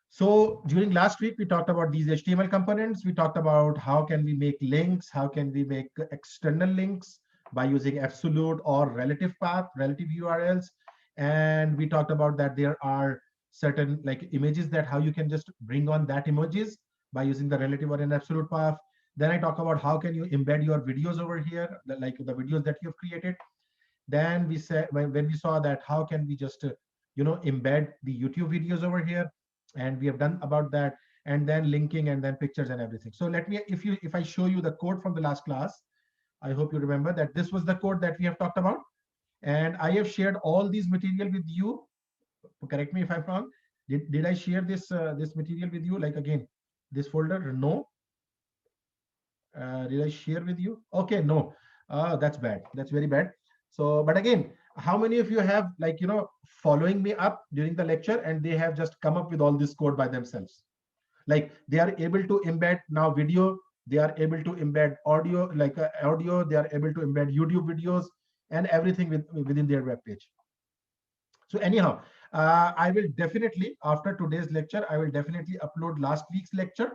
So during last week, we talked about these HTML components. We talked about how can we make links, how can we make external links by using absolute or relative path, relative URLs. And we talked about that there are certain like images that how you can just bring on that images by using the relative or an absolute path. Then I talk about how can you embed your videos over here, like the videos that you've created. Then we said when we saw that how can we just embed the YouTube videos over here, and we have done about that, and then linking and then pictures and everything. So let me, if I show you the code from the last class, I hope you remember that this was the code that we have talked about, and I have shared all these material with you. Correct me if I'm wrong. Did I share this material with you? Like again, this folder? No. Did I share with you? Okay, no. That's bad. That's very bad. So, but again, how many of you have like following me up during the lecture and they have just come up with all this code by themselves? Like they are able to embed now video, they are able to embed audio, like audio, they are able to embed YouTube videos and everything within their web page. So anyhow, I will definitely after today's lecture, I will definitely upload last week's lecture,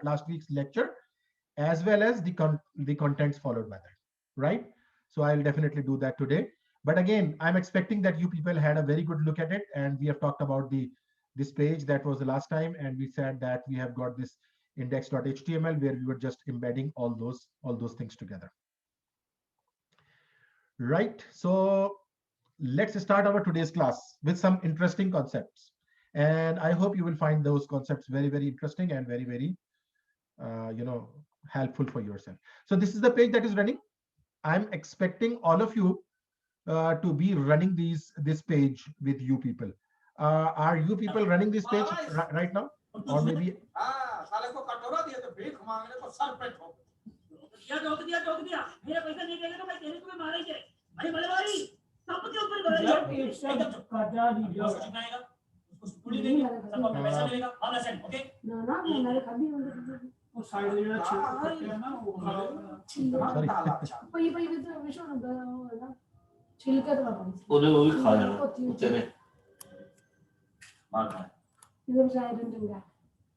as well as the contents followed by that, right? So I'll definitely do that today. But again, I'm expecting that you people had a very good look at it, and we have talked about this page that was the last time, and we said that we have got this index.html where we were just embedding all those things together, right? So let's start our today's class with some interesting concepts, and I hope you will find those concepts very, very interesting and very, very helpful for yourself. So this is the page that is running. I'm expecting all of you to be running this page with you people. Are you people running this page right now, or maybe?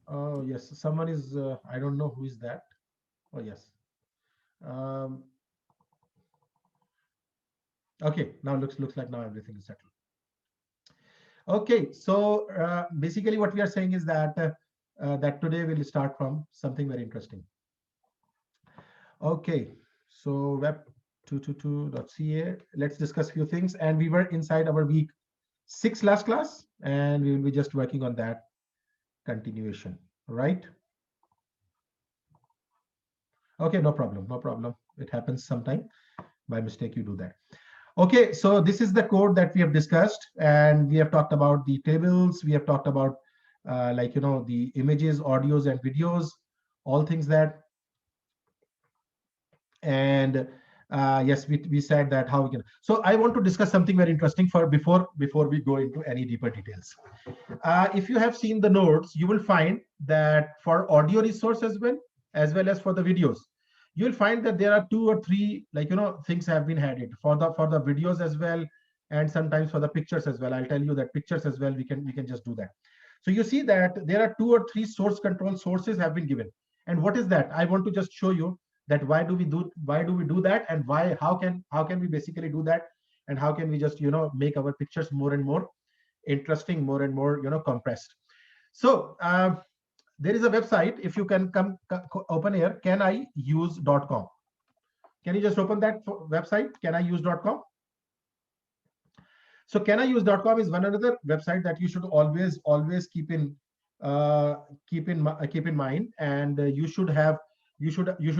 Oh yes, someone is. I don't know who is that. Oh yes. Um, okay, now looks like now everything is settled. Okay, so basically what we are saying is that that today we'll start from something very interesting. Okay, so web222.ca. Let's discuss a few things, and we were inside our week 6 last class, and we will be just working on that continuation, right? Okay, no problem, no problem. It happens sometime. By mistake, you do that. Okay, so this is the code that we have discussed, and we have talked about the tables. We have talked about the images, audios, and videos, all things that. And yes, we said that how we can. So I want to discuss something very interesting for before we go into any deeper details. If you have seen the notes, you will find that for audio resource as well as for the videos, you will find that there are 2 or 3 things have been added for the videos as well, and sometimes for the pictures as well. I'll tell you that pictures as well, we can just do that. So you see that there are 2 or 3 source control sources have been given. And what is that? I want to just show you that why do we do that, and how can we basically do that, and how can we just make our pictures more and more interesting, more and more compressed. So there is a website. If you can open here, caniuse.com. Can you just open that website, caniuse.com? So caniuse.com is one another website that you should always keep in mind, and you should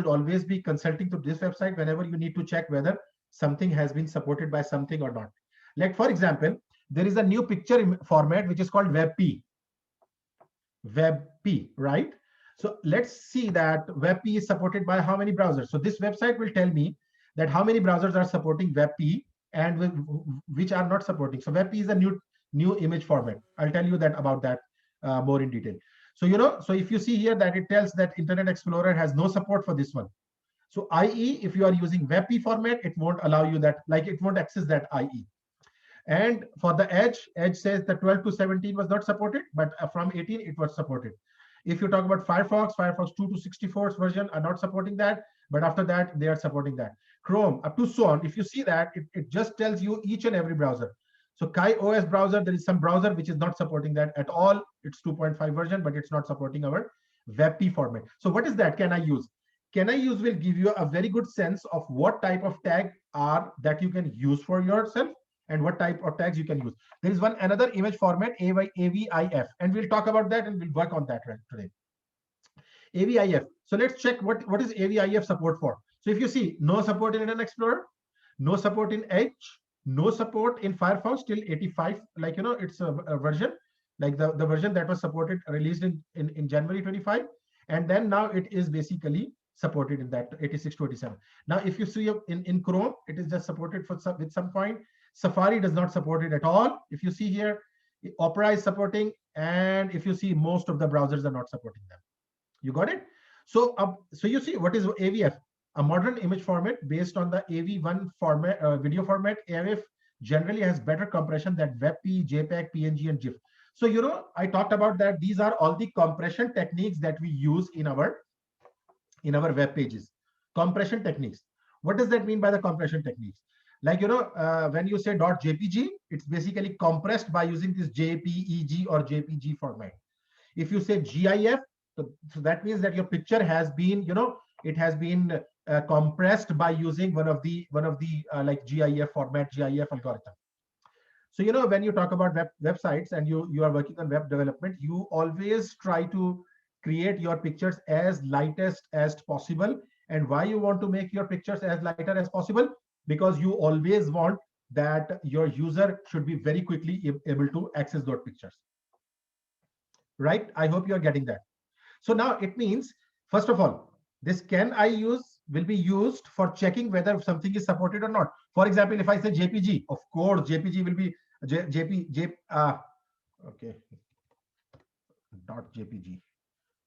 always be consulting to this website whenever you need to check whether something has been supported by something or not. Like for example, there is a new picture format which is called WebP, right? So let's see that WebP is supported by how many browsers. So this website will tell me that how many browsers are supporting WebP and which are not supporting. So WebP is a new image format. I'll tell you that about that more in detail. So so if you see here that it tells that Internet Explorer has no support for this one. So IE, if you are using WebP format, it won't allow you that, like it won't access that IE. And for the Edge says the 12 to 17 was not supported, but from 18 it was supported. If you talk about Firefox 2 to 64 version are not supporting that, but after that they are supporting that. Chrome up to so on. If you see that, it just tells you each and every browser. So KaiOS browser, there is some browser which is not supporting that at all. It's 2.5 version, but it's not supporting our WebP format. So what is that? Can I use? Can I use will give you a very good sense of what type of tag are that you can use for yourself and what type of tags you can use. There is one another image format, AVIF, and we'll talk about that and we'll work on that right today. AVIF. So let's check what is AVIF support for. So if you see, no support in Internet Explorer, no support in Edge, no support in Firefox till 85, like, it's a version, like the version that was supported, released in January 25. And then now it is basically supported in that 86 to 87. Now, if you see in Chrome, it is just supported with some point. Safari does not support it at all. If you see here, Opera is supporting, and if you see, most of the browsers are not supporting them. You got it? So, so you see what is AVF, a modern image format based on the AV1 format, video format. AVF generally has better compression than WebP, JPEG, PNG, and GIF. So, I talked about that. These are all the compression techniques that we use in our web pages. Compression techniques. What does that mean by the compression techniques? Like, when you say .jpg, it's basically compressed by using this JPEG or JPG format. If you say GIF, so that means that your picture has been, it has been compressed by using one of the like GIF format, GIF algorithm. So, when you talk about websites and you are working on web development, you always try to create your pictures as lightest as possible. And why you want to make your pictures as lighter as possible? Because you always want that your user should be very quickly able to access those pictures. Right? I hope you are getting that. So now it means, first of all, this can I use will be used for checking whether something is supported or not. For example, if I say JPG, of course, JPG will be okay, .jpg.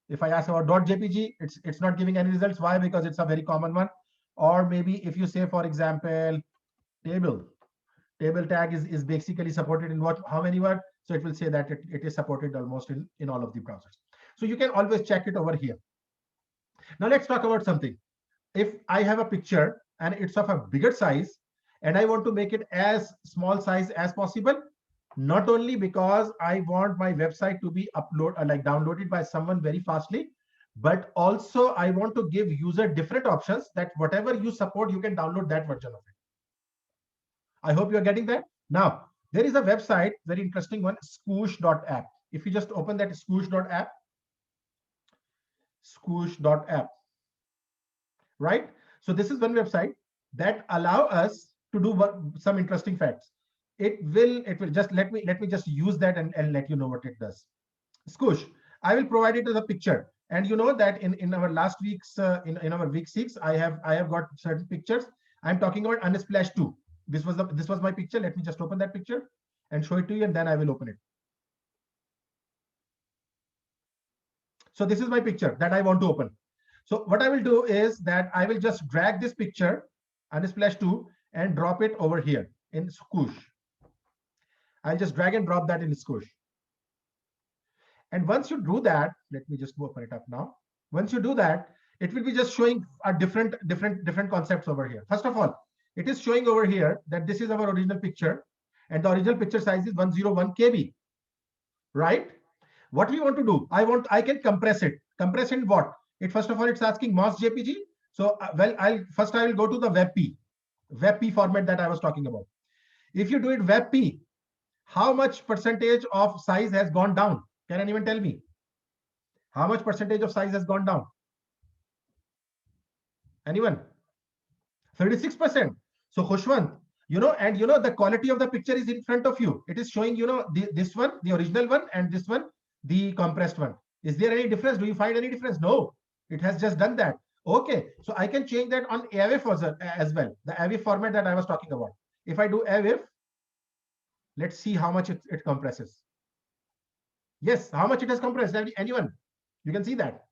If I ask about .jpg, it's not giving any results. Why? Because it's a very common one. Or maybe if you say, for example, table tag is basically supported in how many words? So it will say that it is supported almost in all of the browsers. So you can always check it over here. Now let's talk about something. If I have a picture and it's of a bigger size and I want to make it as small size as possible, not only because I want my website to be downloaded by someone very fastly, but also I want to give user different options that whatever you support, you can download that version of it. I hope you're getting that. Now, there is a website, very interesting one, Skoosh.app. If you just open that Skoosh.app, Skoosh.app, right? So this is one website that allow us to do some interesting facts. It will just let me just use that and let you know what it does. Skoosh, I will provide it as a picture. And you know that in our last week's in our week 6, I have got certain pictures. I'm talking about Unsplash 2. This was my picture. Let me just open that picture and show it to you, and then I will open it. So this is my picture that I want to open. So what I will do is that I will just drag this picture, Unsplash 2, and drop it over here in Skoosh. I'll just drag and drop that in Skoosh. And once you do that, let me just open it up now. Once you do that, it will be just showing a different concepts over here. First of all, it is showing over here that this is our original picture, and the original picture size is 101 KB, right? What we want to do, I can compress it. Compress in what? First of all, it's asking MOS JPG. So, I will go to the WebP format that I was talking about. If you do it WebP, how much percentage of size has gone down? Can anyone tell me? How much percentage of size has gone down? Anyone? 36%. So Khushwant, the quality of the picture is in front of you. It is showing, this one, the original one, and this one, the compressed one. Is there any difference? Do you find any difference? No, it has just done that. Okay, so I can change that on AVIF as well, the AVIF format that I was talking about. If I do AVIF, let's see how much it compresses. Yes, how much it has compressed? Anyone? You can see that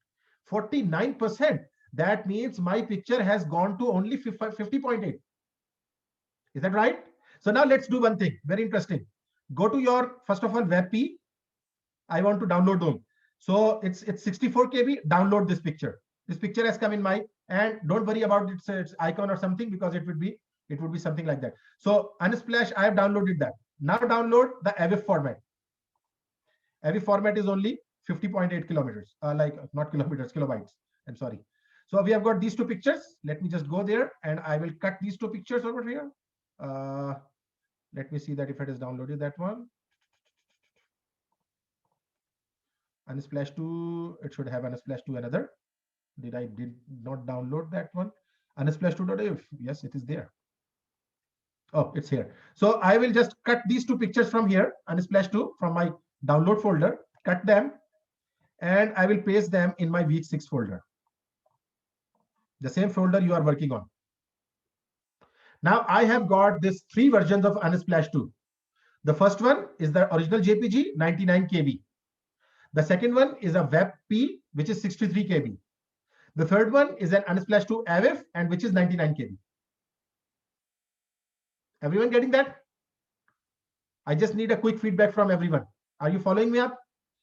49%. That means my picture has gone to only 50.8. Is that right? So now let's do one thing, very interesting. Go to your, first of all, WebP. I want to download them. So it's 64 KB, download this picture. This picture has come in my, and don't worry about its icon or something, because it would be something like that. So Unsplash, I have downloaded that. Now download the AVIF format. AVIF format is only 50.8 kilometers, like not kilometers, kilobytes. I'm sorry. So we have got these two pictures. Let me just go there and I will cut these two pictures over here. Let me see that if it is downloaded, that one. Unsplash 2, it should have Unsplash 2 another. Did not download that one? Unsplash 2.if, yes, it is there. Oh, it's here. So I will just cut these two pictures from here, Unsplash 2, from my download folder, cut them, and I will paste them in my week 6 folder. The same folder you are working on. Now I have got this 3 versions of Unsplash 2. The first one is the original JPG, 99 KB. The second one is a WebP, which is 63 KB. The third one is an Unsplash 2 AVIF, and which is 99 KB. Everyone getting that? I just need a quick feedback from everyone. Are you following me up?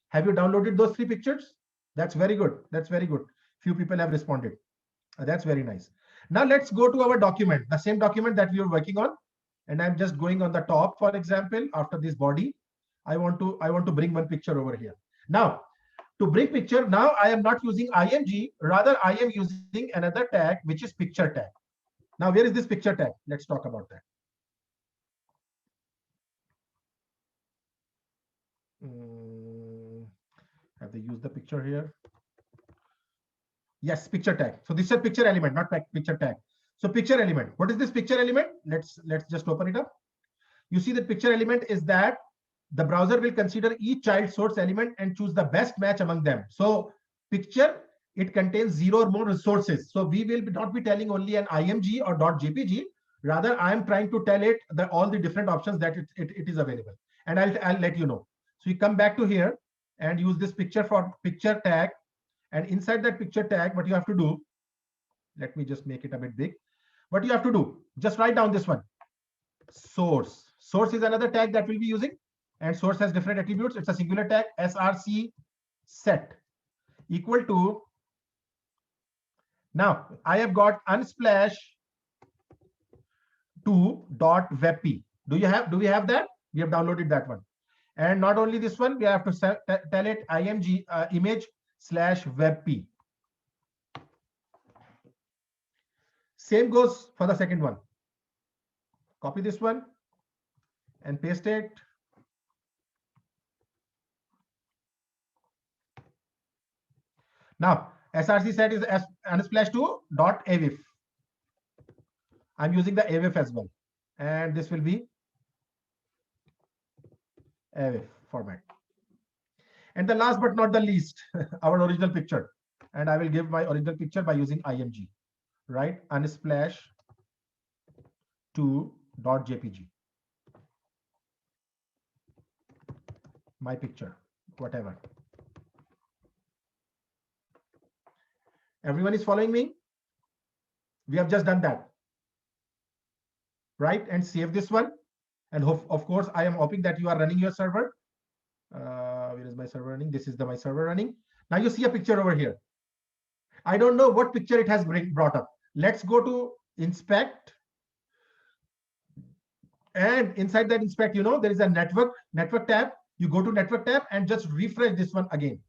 Have you downloaded those 3 pictures? That's very good. That's very good. Few people have responded. That's very nice. Now let's go to our document, the same document that we were working on. And I'm just going on the top, for example, after this body, I want to bring one picture over here. Now, to bring picture, now I am not using IMG, rather I am using another tag, which is picture tag. Now, where is this picture tag? Let's talk about that. Have they used the picture here? Yes, picture tag. So this is a picture element, not picture tag. So picture element. What is this picture element? Let's just open it up. You see the picture element is that the browser will consider each child source element and choose the best match among them. So picture, it contains 0 or more resources. So we will not be telling only an IMG or .jpg. Rather, I am trying to tell it all the different options that it is available. And I'll let you know. So you come back to here and use this picture for picture tag. And inside that picture tag, what you have to do, let me just make it a bit big. What you have to do, just write down this one. Source. Source is another tag that we'll be using. And source has different attributes. It's a singular tag, src set equal to. Now I have got unsplash 2.webp. Do we have that? We have downloaded that one. And not only this one, we have to tell it img image/webp. Same goes for the second one. Copy this one and paste it. Now, src set is unsplash2.avif. I'm using the avif as well. And this will be avif format. And the last but not the least, our original picture. And I will give my original picture by using img, right? Unsplash2.jpg. My picture, whatever. Everyone is following me? We have just done that, right? And save this one. And of course, I am hoping that you are running your server. Where is my server running? This is my server running. Now you see a picture over here. I don't know what picture it has brought up. Let's go to inspect. And inside that inspect, there is a network tab. You go to network tab and just refresh this one again.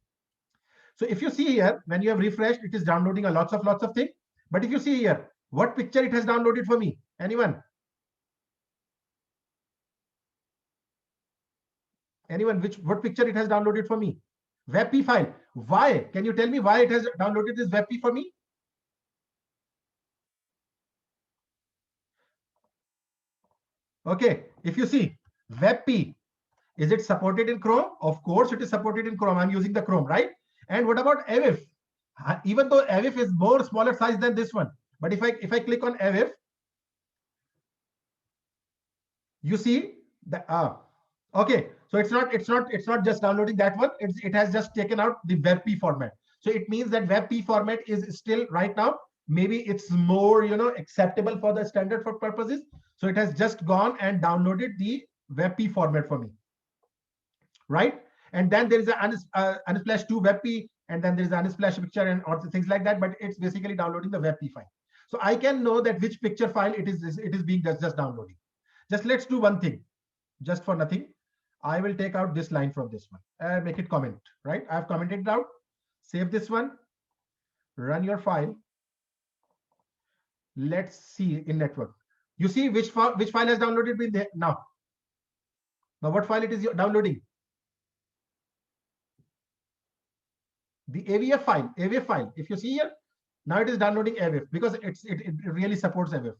So if you see here, when you have refreshed, it is downloading a lots of things. But if you see here, what picture it has downloaded for me? Anyone? Anyone? What picture it has downloaded for me? WebP file. Why? Can you tell me why it has downloaded this WebP for me? Okay, if you see WebP, is it supported in Chrome? Of course, it is supported in Chrome. I'm using the Chrome, right? And what about AVIF? Even though AVIF is more smaller size than this one, but if I click on AVIF, you see the okay. So it's not just downloading that one. It has just taken out the WebP format. So it means that WebP format is still right now. Maybe it's more acceptable for the standard for purposes. So it has just gone and downloaded the WebP format for me, right? And then there is a Unsplash 2 WebP, and then there is Unsplash picture and all things like that. But it's basically downloading the WebP file. So I can know that which picture file it is being just downloading. Just let's do one thing, just for nothing. I will take out this line from this one and make it comment, right? I've commented it out. Save this one, run your file. Let's see in network. You see which file has downloaded been there now. Now what file it is downloading? The AVF file. AVF file. If you see here, now it is downloading AVF because it really supports AVF.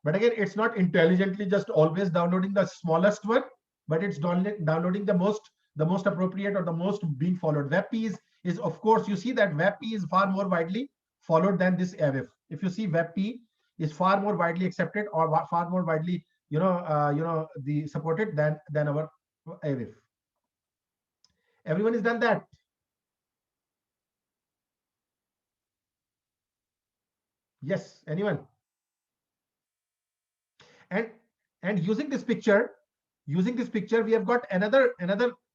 But again, it's not intelligently just always downloading the smallest one, but it's downloading the most appropriate or the most being followed. WebP is of course, you see that WebP is far more widely followed than this AVF. If you see, WebP is far more widely accepted or far more widely the supported than our AVF. Everyone has done that. Yes, anyone? And using this picture, we have got another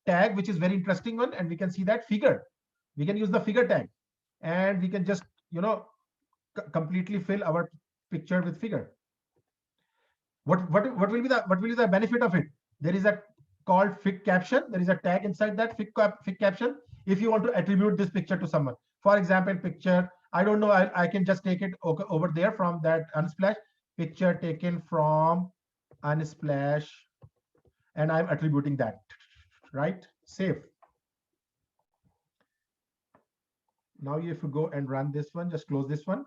tag which is very interesting one, and we can see that figure. We can use the figure tag, and we can just completely fill our picture with figure. What will be the benefit of it? There is a called fig caption. There is a tag inside that fig caption. If you want to attribute this picture to someone, for example, picture, I don't know, I can just take it over there from that Unsplash picture taken from Unsplash, and I'm attributing that, right? Save. Now if you go and run this one, just close this one,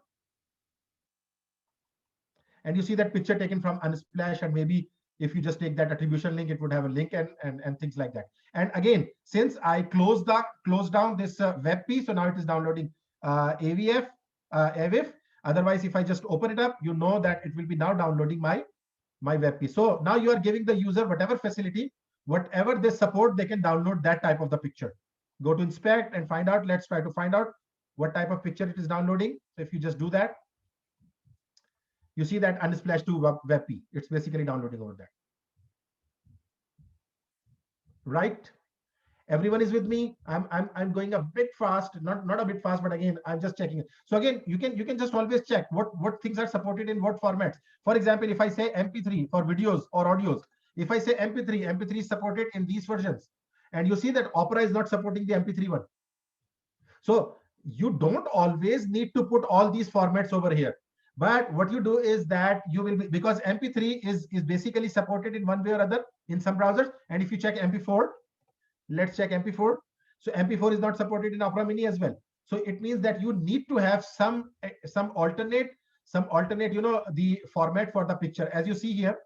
and you see that picture taken from Unsplash, and maybe if you just take that attribution link, it would have a link and things like that. And again, since I closed down this WebP, so now it is downloading AVF. Otherwise, if I just open it up, you know that it will be now downloading my WebP. So now you are giving the user whatever facility, whatever they support, they can download that type of the picture. Go to inspect and find out. Let's try to find out what type of picture it is downloading. So if you just do that, you see that Unsplash 2 WebP. It's basically downloading over there. Right? Everyone is with me. I'm going a bit fast, not a bit fast, but again, I'm just checking it. So again, you can just always check what things are supported in what formats. For example, if I say MP3 for videos or audios, if I say MP3 is supported in these versions, and you see that Opera is not supporting the MP3 one. So you don't always need to put all these formats over here. But what you do is that you will be, because MP3 is basically supported in one way or other in some browsers. And if you check MP4, let's check MP4. So MP4 is not supported in Opera Mini as well. So it means that you need to have some alternate, the format for the picture. As you see here,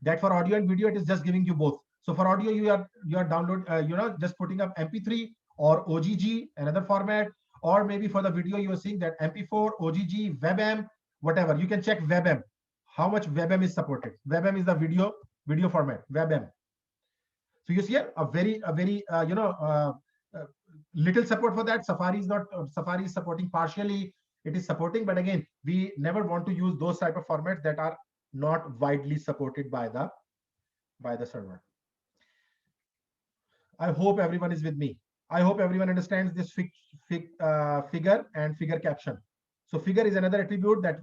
that for audio and video, it is just giving you both. So for audio, you are download, just putting up MP3 or OGG, another format, or maybe for the video, you are seeing that MP4, OGG, WebM, whatever. You can check WebM, how much WebM is supported. WebM is the video format, WebM. So you see here a very little support for that. Safari is not. Safari is supporting partially. It is supporting, but again, we never want to use those type of formats that are not widely supported by the server. I hope everyone is with me. I hope everyone understands this figure and figure caption. So figure is another attribute that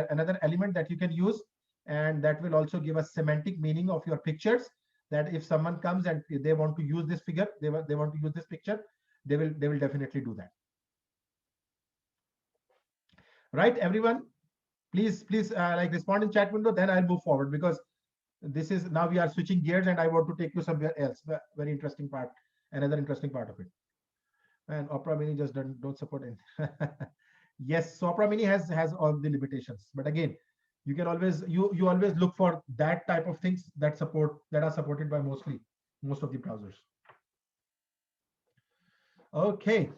another element that you can use, and that will also give a semantic meaning of your pictures. That if someone comes and they want to use this figure, they want to use this picture, they will definitely do that. Right, everyone? Please like respond in chat window. Then I'll move forward, because this is now we are switching gears, and I want to take you somewhere else. Very interesting part. Another interesting part of it. And Opera Mini just don't support it. Yes, so Opera Mini has all the limitations, but again, you can always you always look for that type of things that are supported by most of the browsers. Okay,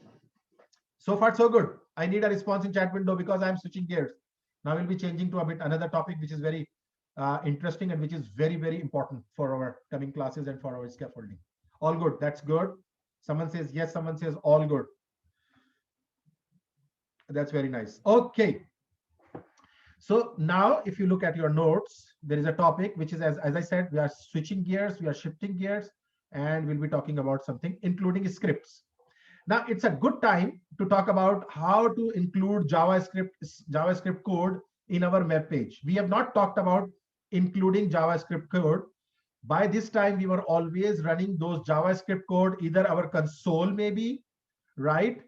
so far so good. I need a response in chat window, because I'm switching gears. Now we'll be changing to a bit another topic which is very interesting, and which is very, very important for our coming classes and for our scaffolding. All good. That's good. Someone says yes, someone says all good. That's very nice. Okay. So now if you look at your notes, there is a topic which is, as I said, we are switching gears, we are shifting gears, and we'll be talking about something including scripts. Now it's a good time to talk about how to include JavaScript code in our web page. We have not talked about including JavaScript code. By this time, we were always running those JavaScript code, either our console maybe, right?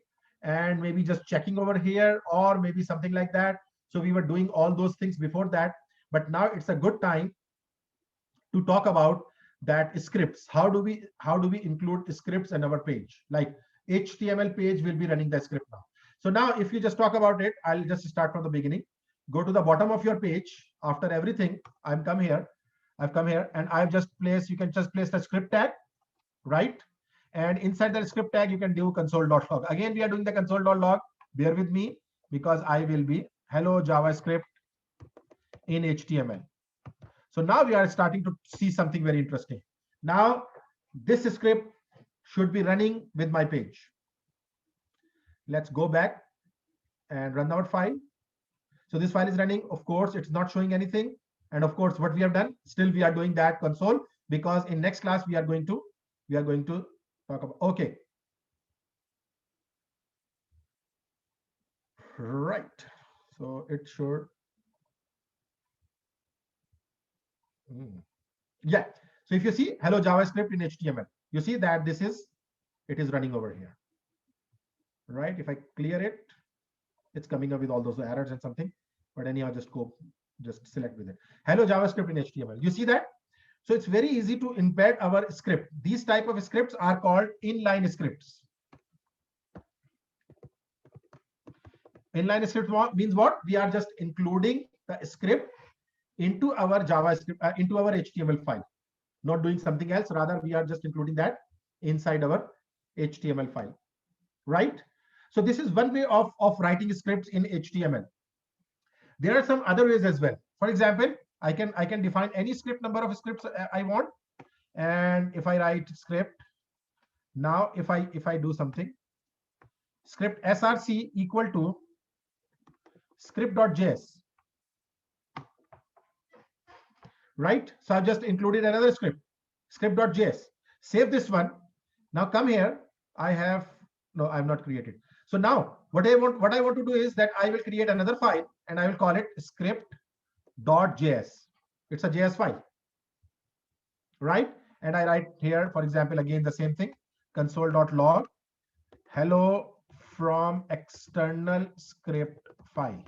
And maybe just checking over here or maybe something like that. So we were doing all those things before that. But now it's a good time to talk about that scripts. How do we include scripts in our page? Like HTML page will be running the script now. So now if you just talk about it, I'll just start from the beginning. Go to the bottom of your page. After everything, I've come here and I've just placed, you can just place the script tag, right? And inside the script tag, you can do console.log. Again, we are doing the console.log. Bear with me because I will be hello JavaScript in HTML. So now we are starting to see something very interesting. Now, this script should be running with my page. Let's go back and run our file. So this file is running. Of course, it's not showing anything. And of course, what we have done, still we are doing that console, because in next class we are going to talk about. Okay. Right. So it should. Yeah. So if you see hello JavaScript in HTML, you see that it is running over here. Right. If I clear it, it's coming up with all those errors and something. But anyhow, just select with it. Hello JavaScript in HTML. You see that? So it's very easy to embed our script. These type of scripts are called inline scripts. Inline script means what? We are just including the script into our JavaScript, into our HTML file. Not doing something else. Rather, we are just including that inside our HTML file. Right? So this is one way of writing scripts in HTML. There are some other ways as well. For example, I can define any script number of scripts I want. And if I write script, now if I do something, script src equal to script.js, right? So I've just included another script.js. Save this one. Now come here. I've not created. So now what I want to do is that I will create another file and I will call it script.js. It's a JS file, right? And I write here, for example, again the same thing, console.log hello from external script file.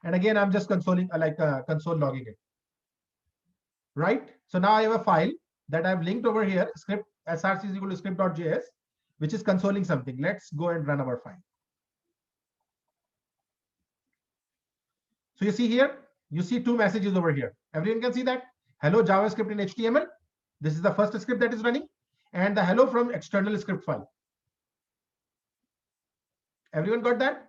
And again, I'm just console logging it, right? So now I have a file that I've linked over here, script src is equal to script.js, which is consoling something. Let's go and run our file. So you see here, you see two messages over here. Everyone can see that. Hello JavaScript in HTML. This is the first script that is running, and the hello from external script file. Everyone got that?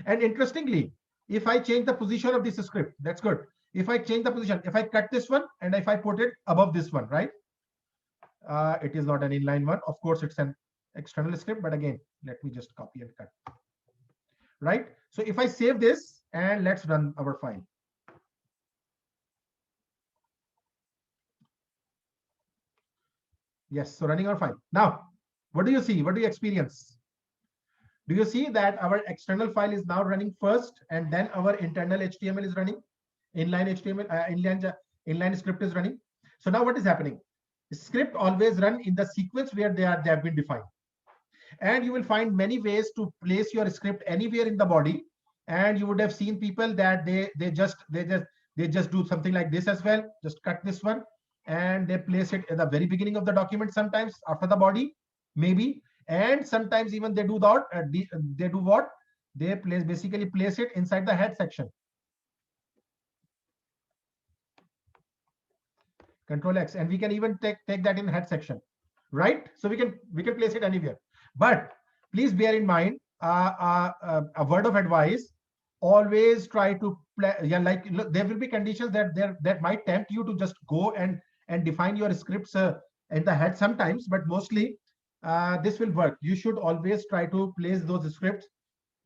And interestingly, if I change the position of this script, that's good. If I change the position, if I cut this one and if I put it above this one, right? It is not an inline one. Of course, it's an external script, but again, let me just copy and cut. Right? So if I save this and let's run our file. Yes, so running our file. Now, what do you see? What do you experience? Do you see that our external file is now running first and then our internal HTML is running? Inline HTML, inline script is running. So now what is happening? Script always run in the sequence where they have been defined. And you will find many ways to place your script anywhere in the body. And you would have seen people that they just do something like this as well. Just cut this one and they place it at the very beginning of the document, sometimes after the body, maybe. And sometimes even they do that. They do what? They basically place it inside the head section. Control X, and we can even take that in head section, right? So we can place it anywhere. But please bear in mind a word of advice: always try to play. Yeah, like look, there will be conditions that might tempt you to just go and define your scripts in the head sometimes, but mostly this will work. You should always try to place those scripts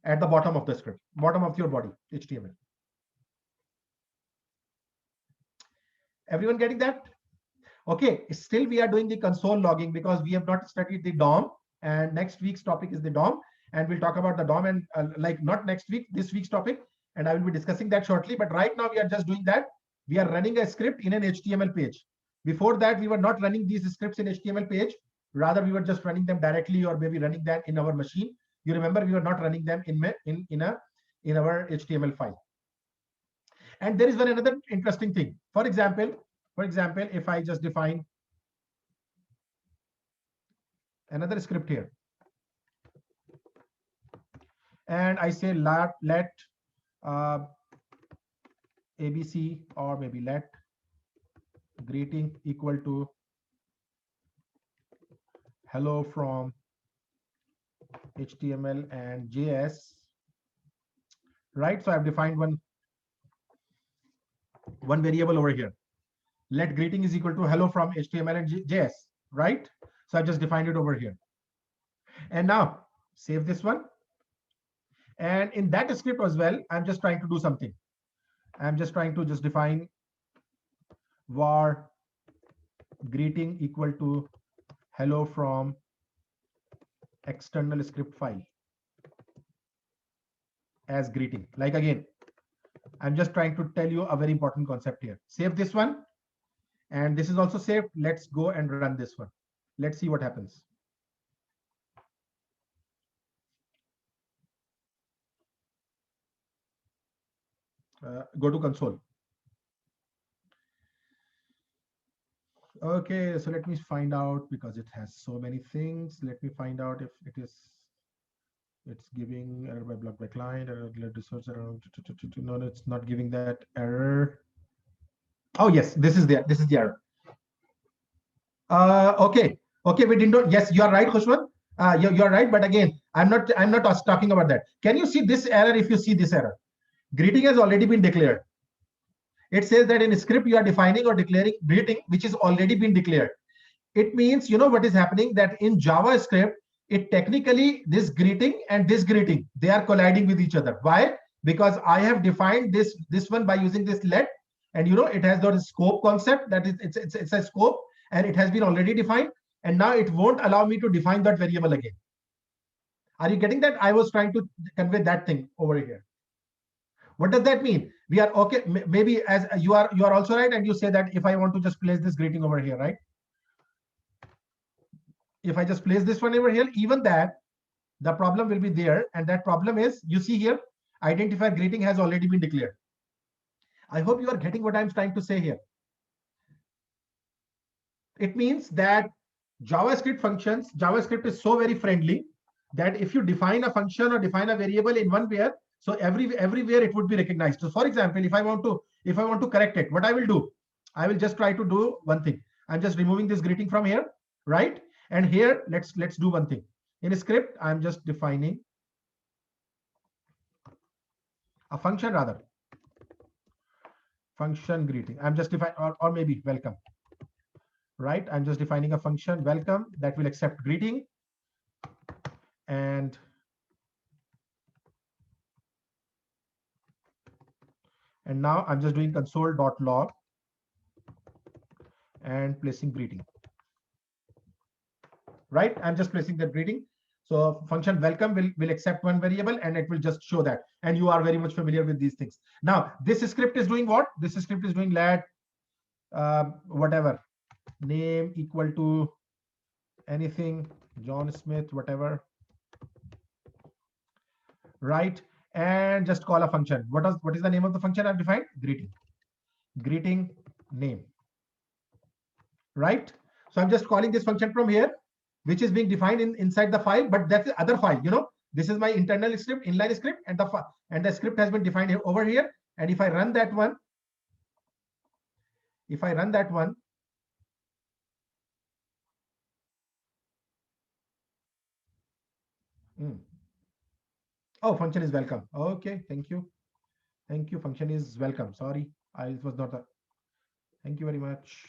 at the bottom of the script, bottom of your body, HTML. Everyone getting that? Okay, still we are doing the console logging because we have not studied the DOM, and next week's topic is the DOM, and we'll talk about the DOM and like not next week, this week's topic, and I will be discussing that shortly. But right now we are just doing that. We are running a script in an HTML page. Before that, we were not running these scripts in HTML page. Rather, we were just running them directly, or maybe running them in our machine. You remember, we were not running them in our HTML file. And there is one another interesting thing. For example, if I just define another script here, and I say let ABC, or maybe let greeting equal to hello from HTML and JS, right? So I've defined one variable over here. Let greeting is equal to hello from HTML and JS, right? So I just defined it over here. And now save this one. And in that script as well, I'm just trying to do something. I'm just trying to just define var greeting equal to hello from external script file as greeting. Like again, I'm just trying to tell you a very important concept here. Save this one. And this is also saved. Let's go and run this one. Let's see what happens. Go to console. Okay, so let me find out, because it has so many things. Let me find out if it's giving error by block by client, error research error. No, it's not giving that error. Oh yes, this is there. This is the error. Okay, we didn't. Yes, you are right, Khushwan. You're right. But again, I'm not talking about that. Can you see this error? If you see this error, greeting has already been declared. It says that in script you are defining or declaring greeting, which is already been declared. It means, you know what is happening, that in JavaScript, it technically, this greeting and this greeting, they are colliding with each other. Why? Because I have defined this one by using this let, and you know it has the scope concept, that is it's a scope, and it has been already defined, and now it won't allow me to define that variable again. Are you getting that? I was trying to convey that thing over here. What does that mean? We are okay. Maybe as you are also right, and you say that if I want to just place this greeting over here, right? If I just place this one over here, even that, the problem will be there. And that problem is, you see here, identifier greeting has already been declared. I hope you are getting what I'm trying to say here. It means that JavaScript is so very friendly that if you define a function or define a variable in one where, so everywhere it would be recognized. So for example, if I want to correct it, what I will do, I will just try to do one thing. I'm just removing this greeting from here, right? And here, let's do one thing. In a script, I'm just defining a function, rather function greeting. I'm just defining, or maybe welcome, right? I'm just defining a function welcome that will accept greeting. And now I'm just doing console.log and placing greeting, right? I'm just placing that greeting. So function welcome will accept one variable, and it will just show that. And you are very much familiar with these things. Now, this script is doing what? This script is doing let whatever name equal to anything, John Smith, whatever, right? And just call a function. What is the name of the function I've defined? Greeting name, right? So I'm just calling this function from here, which is being defined inside the file, but that's the other file. You know, this is my internal script, inline script, and the script has been defined here, over here. And if I run that one, oh, function is welcome. Okay, thank you. Function is welcome. Sorry, it was not a. Thank you very much.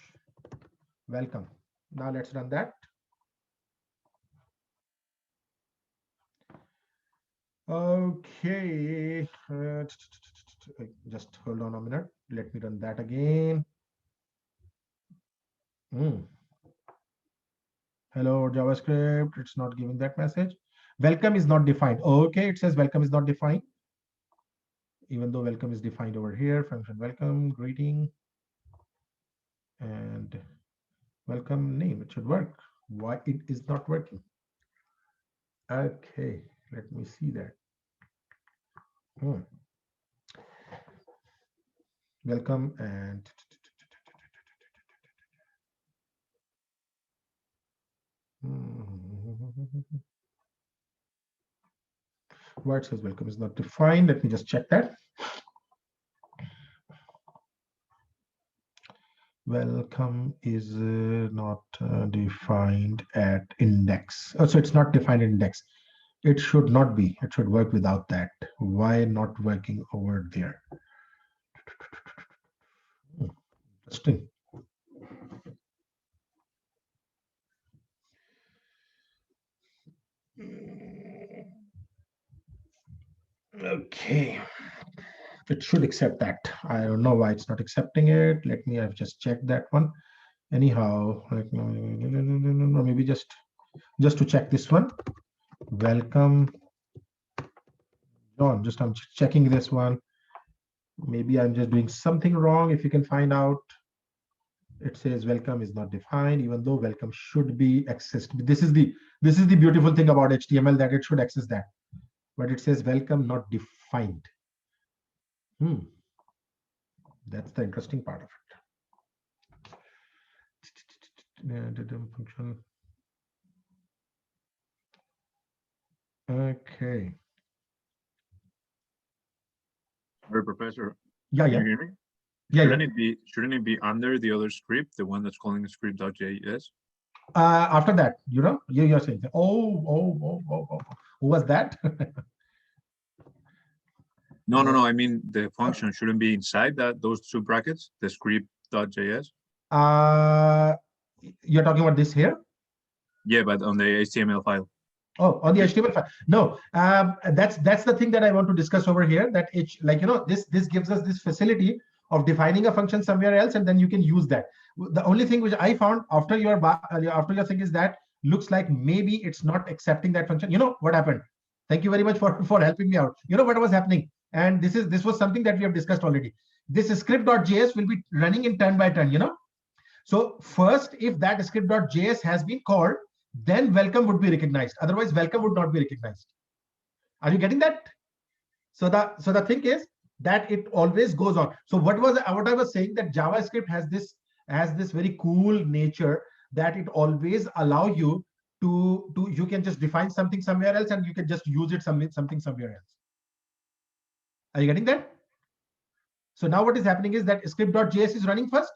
Welcome. Now let's run that. Okay, just hold on a minute. Let me run that again. Hello, JavaScript. It's not giving that message. Welcome is not defined. Okay, it says welcome is not defined. Even though welcome is defined over here, function welcome, greeting, and welcome name. It should work. Why it is not working? Okay, let me see that. Welcome and where it says welcome is not defined. Let me just check that. Welcome is not defined at index. Oh, so it's not defined index. It should not be. It should work without that. Why not working over there? Interesting. Okay. It should accept that. I don't know why it's not accepting it. Let me, I've just checked that one. Anyhow, like, maybe just to check this one. Welcome. John, just I'm checking this one. Maybe I'm just doing something wrong. If you can find out, it says welcome is not defined, even though welcome should be accessed. This is the beautiful thing about HTML, that it should access that, but it says welcome not defined. That's the interesting part of it. Function. Okay. Sorry, Professor. Yeah, Can yeah. you hear me? Yeah, Shouldn't it be under the other script, the one that's calling script.js? After that, you're saying, who was that? No. I mean, the function shouldn't be inside those two brackets, the script.js. You're talking about this here? Yeah, but on the HTML file. Oh, on the HTML file. No, that's the thing that I want to discuss over here. That it's like, this gives us this facility of defining a function somewhere else, and then you can use that. The only thing which I found after your thing is that looks like maybe it's not accepting that function. You know what happened? Thank you very much for helping me out. You know what was happening, and this was something that we have discussed already. This script.js will be running in turn by turn. So first, if that script.js has been called, then welcome would be recognized. Otherwise, welcome would not be recognized. Are you getting that? So the thing is that it always goes on. So what I was saying, that JavaScript has this very cool nature that it always allow you to you can just define something somewhere else and you can just use it something somewhere else. Are you getting that? So now what is happening is that script.js is running first,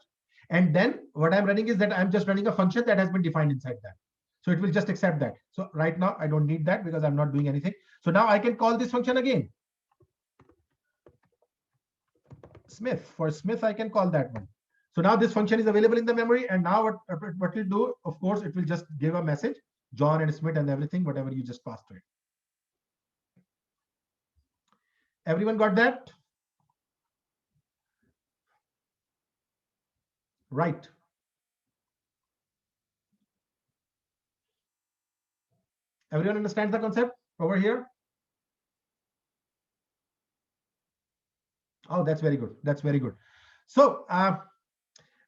and then what I'm running is that I'm just running a function that has been defined inside that. So it will just accept that. So right now I don't need that because I'm not doing anything. So now I can call this function again. Smith. For Smith, I can call that one. So now this function is available in the memory, and now what will do, of course, it will just give a message, John and Smith and everything, whatever you just passed to it. Everyone got that? Right. Everyone understands the concept over here? Oh, that's very good. That's very good. So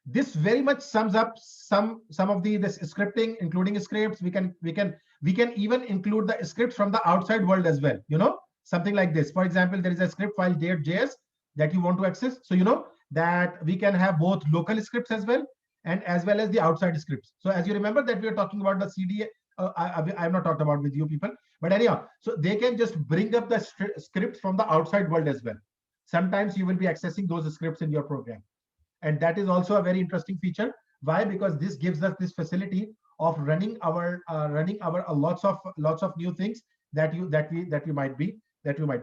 this very much sums up some of this scripting, including scripts. We can even include the scripts from the outside world as well. Something like this. For example, there is a script file there.js that you want to access. So that we can have both local scripts as well as the outside scripts. So as you remember that we are talking about the CDA. I'm not talked about with you people, but anyhow, so they can just bring up the scripts from the outside world as well. Sometimes you will be accessing those scripts in your program, and that is also a very interesting feature. Why? Because this gives us this facility of running our lots of new things that we might be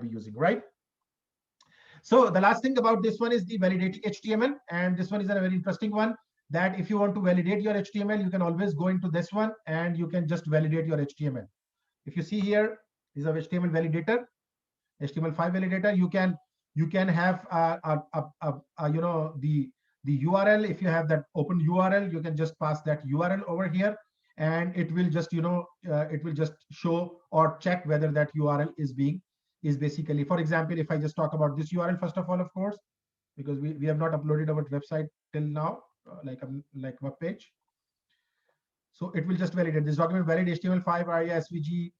using, right? So the last thing about this one is the validating HTML, and this one is a very interesting one, that if you want to validate your HTML, you can always go into this one and you can just validate your HTML. If you see here is a HTML validator. HTML5 validator. You can have you know, the URL. If you have that open URL, you can just pass that URL over here, and it will just, you know, it will just show or check whether that URL is basically, for example, if I just talk about this URL first of all, of course, because we have not uploaded our website till now, like web page. So it will just validate this document, valid HTML5 ARIA SVG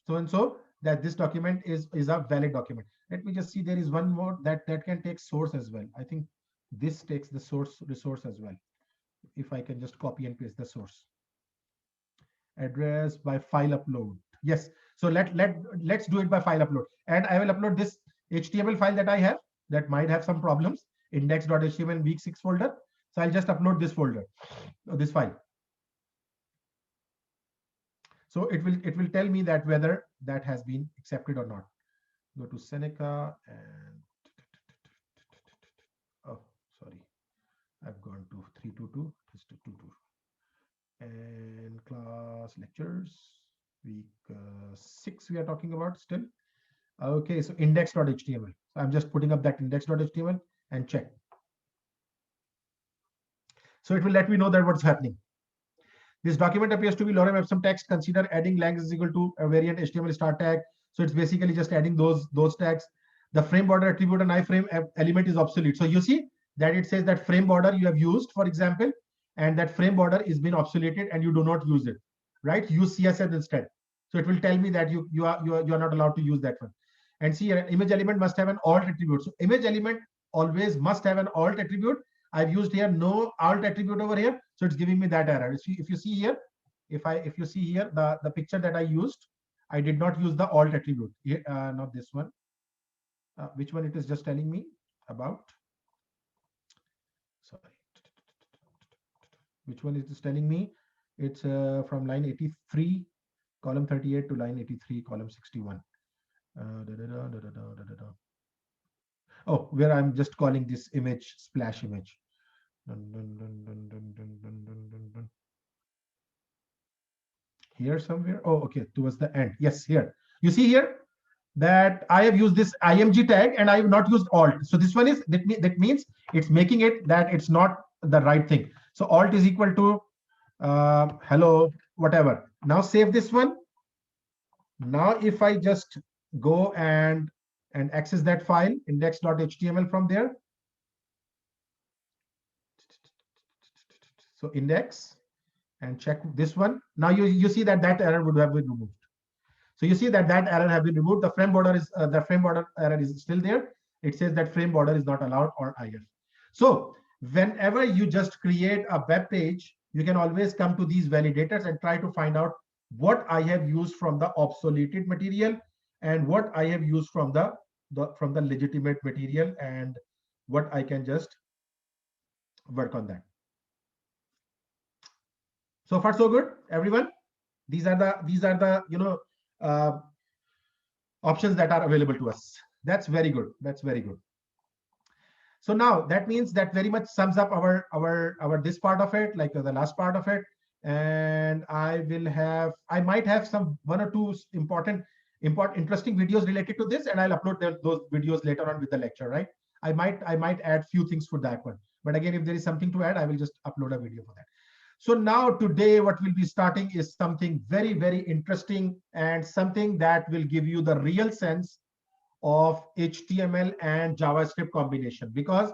so and so, that this document is a valid document. Let me just see, there is one more that can take source as well. I think this takes the source resource as well. If I can just copy and paste the source address by file upload. Yes. So let's do it by file upload. And I will upload this HTML file that I have that might have some problems, index.html week 6 folder. So I'll just upload this folder, this file. So it will tell me that whether that has been accepted or not. Go to Seneca and oh, sorry, I've gone to 322, just to 22, and class lectures week 6 we are talking about still. Okay, so index.html. So I'm just putting up that index.html and check. So it will let me know that what's happening. This document appears to be lorem ipsum text. Consider adding lang is equal to a variant HTML start tag. So it's basically just adding those tags. The frame border attribute and iframe element is obsolete. So you see that it says that frame border you have used, for example, and that frame border is been obsoleted and you do not use it, right? Use CSS instead. So it will tell me that you are not allowed to use that one. And see, an image element must have an alt attribute. So image element always must have an alt attribute. I've used here no alt attribute over here, so it's giving me that error. If you see here, if you see here the picture that I used, I did not use the alt attribute. Not this one. Which one it is just telling me about? Sorry. Which one it is telling me? It's from line 83, column 38 to line 83, column 61. Oh, where I'm just calling this image splash image. Here somewhere. Oh, okay, towards the end. Yes, here. You see here that I have used this img tag and I have not used alt. So this one is that means it's making it that it's not the right thing. So alt is equal to hello whatever. Now save this one. Now if I just go and access that file index.html from there. So index and check this one. Now you see that error would have been removed. So you see that error have been removed. The frame border is error is still there. It says that frame border is not allowed or IF. So whenever you just create a web page, you can always come to these validators and try to find out what I have used from the obsoleted material and what I have used from the legitimate material, and what I can just work on that. So far so good, everyone. These are the you know options that are available to us. That's very good. That's very good. So now that means that very much sums up our this part of it, like the last part of it. And I might have some one or two important interesting videos related to this, and I'll upload those videos later on with the lecture, right? I might add few things for that one. But again, if there is something to add, I will just upload a video for that. So now today what we'll be starting is something very, very interesting, and something that will give you the real sense of HTML and JavaScript combination. Because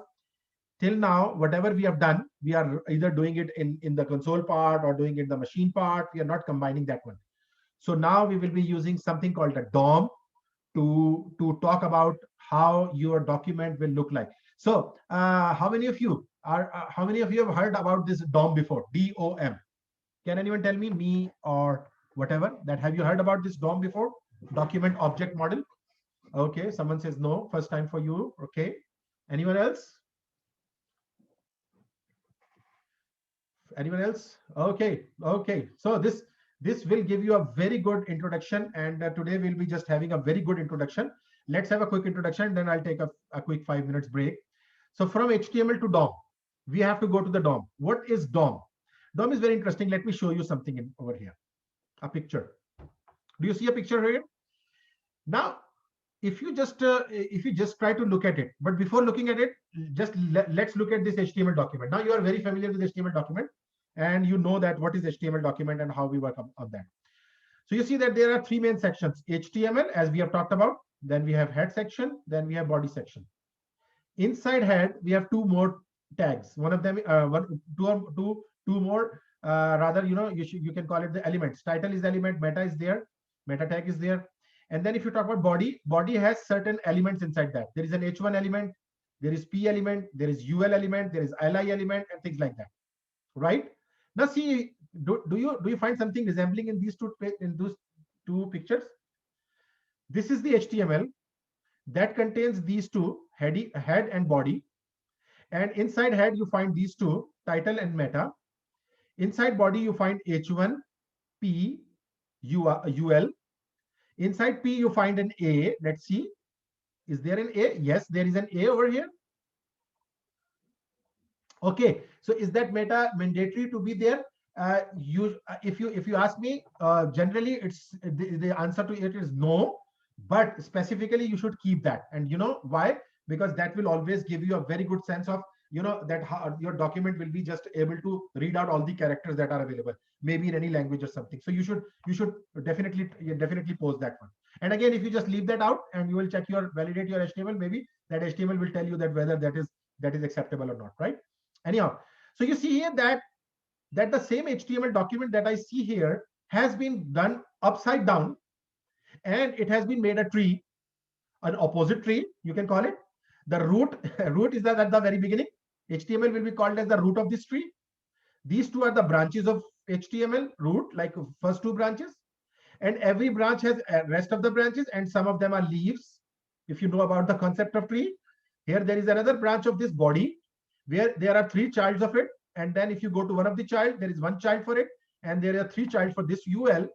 till now, whatever we have done, we are either doing it in the console part or doing it in the machine part. We are not combining that one. So now we will be using something called a DOM to talk about how your document will look like. So how many of you have heard about this DOM before? DOM. Can anyone tell me or whatever, that have you heard about this DOM before? Document Object Model. Okay, someone says no, first time for you. Okay, anyone else? Anyone else? Okay. So this will give you a very good introduction, and today we'll be just having a very good introduction. Let's have a quick introduction, then I'll take a quick 5 minutes break. So from HTML to DOM, we have to go to the DOM. What is DOM? DOM is very interesting. Let me show you something over here. A picture. Do you see a picture here? Now, if you just try to look at it, but before looking at it, let's look at this HTML document. Now you are very familiar with HTML document, and you know that what is HTML document and how we work on that. So you see that there are three main sections: HTML, as we have talked about, then we have head section, then we have body section. Inside head, we have two more tags. One of them, two more. Rather, you can call it the elements. Title is element, meta is there, meta tag is there. And then if you talk about body, body has certain elements inside that. There is an H1 element, there is P element, there is UL element, there is LI element, and things like that. Right? Now see, do you find something resembling in these two pictures? This is the HTML that contains these two, head and body. And inside head, you find these two, title and meta. Inside body, you find H1, P, UL. Inside P, you find an A. Let's see. Is there an A? Yes, there is an A over here. Okay. So is that meta mandatory to be there? If you ask me, generally it's the answer to it is no. But specifically, you should keep that. And you know why? Because that will always give you a very good sense of, that how your document will be just able to read out all the characters that are available, maybe in any language or something. So you should definitely post that one. And again, if you just leave that out and you will validate your HTML, maybe that HTML will tell you that whether that is acceptable or not, right? Anyhow, so you see here that the same HTML document that I see here has been done upside down, and it has been made a tree, an opposite tree, you can call it. The root is at the very beginning. HTML will be called as the root of this tree. These two are the branches of HTML root, like first two branches. And every branch has rest of the branches, and some of them are leaves. If you know about the concept of tree, here there is another branch of this body where there are three childs of it. And then if you go to one of the child, there is one child for it, and there are three child for this UL.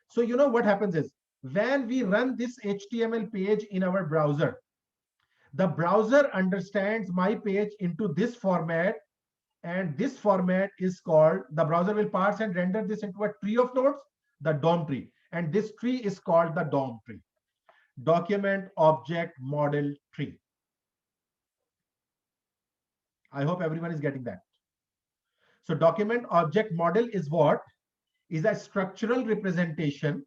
So you know what happens is, when we run this HTML page in our browser, the browser understands my page into this format, and this format is called, the browser will parse and render this into a tree of nodes, the DOM tree. And this tree is called the DOM tree, Document Object Model Tree. I hope everyone is getting that. So document object model is what? Is a structural representation,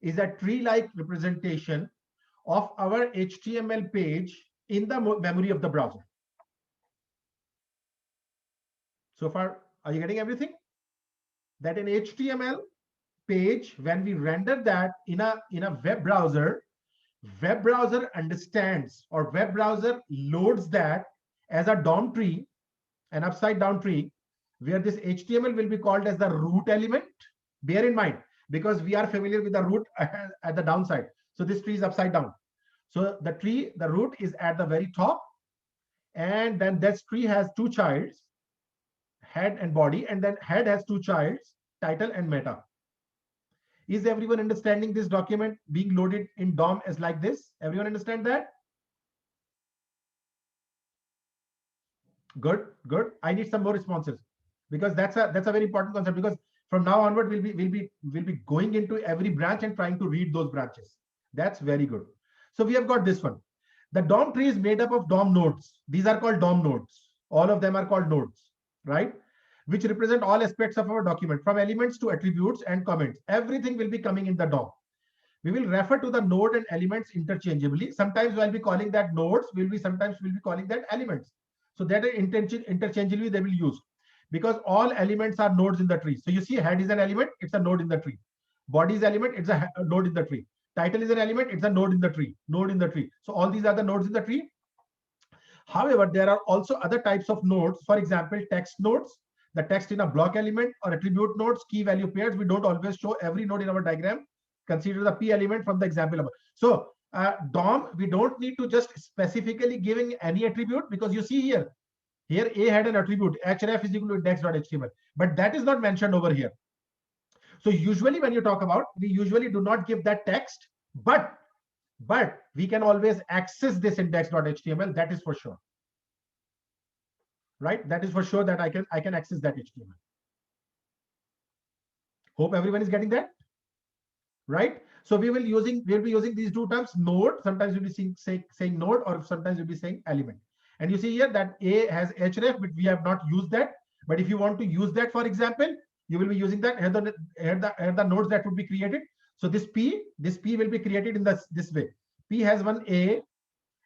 is a tree-like representation of our HTML page in the memory of the browser. So far, are you getting everything? That an HTML page, when we render that in a web browser understands, or web browser loads that as a DOM tree, an upside down tree, where this HTML will be called as the root element. Bear in mind, because we are familiar with the root at the downside. So this tree is upside down. So the root is at the very top, and then this tree has two childs, head and body, and then head has two childs, title and meta. Is everyone understanding this document being loaded in DOM as like this? Everyone understand that? Good. I need some more responses, because that's a very important concept, because from now onward we'll be going into every branch and trying to read those branches. That's very good. So we have got this one. The DOM tree is made up of DOM nodes. These are called DOM nodes. All of them are called nodes, right? Which represent all aspects of our document, from elements to attributes and comments. Everything will be coming in the DOM. We will refer to the node and elements interchangeably. Sometimes we'll be calling that nodes, sometimes we'll be calling that elements. So that interchangeably they will use, because all elements are nodes in the tree. So you see, head is an element, it's a node in the tree. Body is element, it's a node in the tree. Title is an element, it's a node in the tree. So all these are the nodes in the tree. However, there are also other types of nodes. For example, text nodes, the text in a block element, or attribute nodes, key value pairs. We don't always show every node in our diagram. Consider the P element from the example. So DOM, we don't need to just specifically giving any attribute, because you see here A had an attribute, href is equal to index.html, but that is not mentioned over here. So usually when you talk about, we usually do not give that text, but we can always access this index.html. That is for sure, right? That is for sure that I can access that HTML. Hope everyone is getting that, right? So we'll be using these two terms, node. Sometimes we'll be saying node, or sometimes we'll be saying element. And you see here that A has href, but we have not used that. But if you want to use that, for example, you will be using that. Here the nodes that would be created. So this P will be created in this way. P has one A,